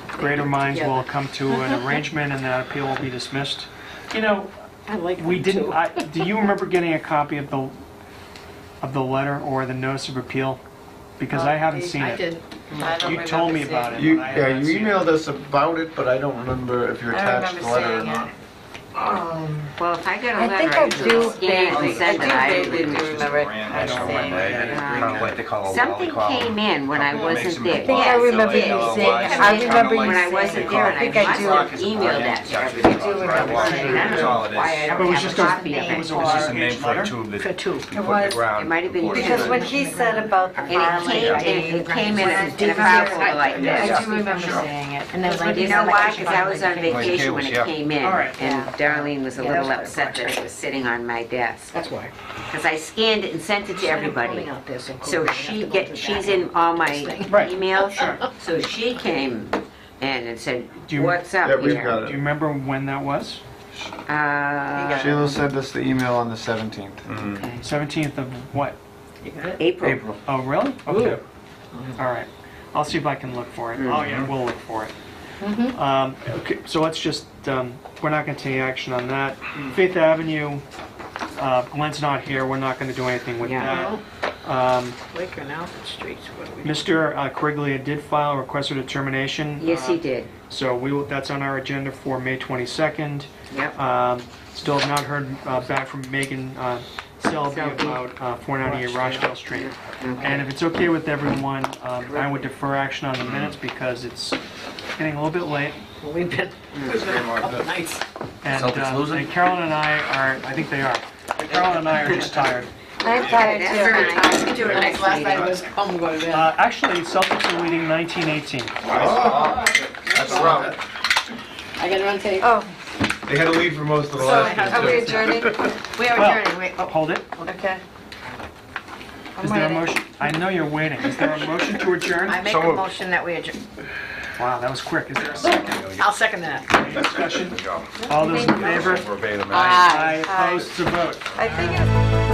greater minds will come to an arrangement and that appeal will be dismissed. You know, I like We them didn't, too. do you remember getting a copy of the letter or the notice of appeal? Because I haven't seen I it. didn't. You told me about it. You, but I have yeah, not you seen it. emailed us about it, but I don't remember if you attached the letter or not. Well, if I got a I letter, think I I would do scan it and send it. I vaguely do remember it. I don't remember. Like they call it Something came in when I wasn't there. I think I Yes, remember it you did. saying, I remember you When I saying, wasn't there, and I I think I must do. have emailed that to everybody. I do remember saying, I don't know why I But it don't was have just a a- copy of it it. was a It's just a one-page name for letter? a tube that For two. you put in was. the ground. It might have been Because two. when he said about the And it came in a farmland, powerful like this. I do remember saying it. And then You know why? Because I was on vacation when yeah. it came in, All right. and Darlene was a Yeah, little that's upset that it was sitting on my desk. That's why. Because I scanned it and sent it to everybody. Out there, so So we have to go through she's that. in all my Right. emails. So she came in and said, Do you- what's up Yeah, we've here? got Do it. you remember when that was? Sheila sent us the email on the 17th. 17th of what? April. April. Oh, really? Okay. All right. I'll see if I can look for it. Oh, yeah, we'll look for it. Okay, so let's just, we're not going to take action on that. Faith Avenue, Glenn's not here, we're not going to do anything with Yeah. that. Laker and Alfred Streets, what do we? Mr. Quigley did file a request for determination. Yes, he did. So that's on our agenda for May 22nd. Yep. Still have not heard back from Megan Selby about 498 Rochdale Street. And if it's okay with everyone, I would defer action on the minutes because it's getting a little bit late. Well, we've been, a couple nights. And Celtics losing? and Carolyn and I are, I think they are. Carolyn and I are just tired. I'm tired That's too. fine. We can do it next Last night meeting. was, I'm going to bed. Actually, Celtics are leading 19-18. That's rough. I got it on tape. Oh, They had a lead for most of the so last are we game. adjourning? We are Well, adjourning, wait, oh, Hold it. Okay. Is there a motion? I know you're waiting. Is there a motion to adjourn? I make So a moved. motion that we adjourn. Wow, that was quick. Is there a second? I'll second that. Any discussion? All those in favor? Verbatim. Aye. Opposed to vote. I think it's...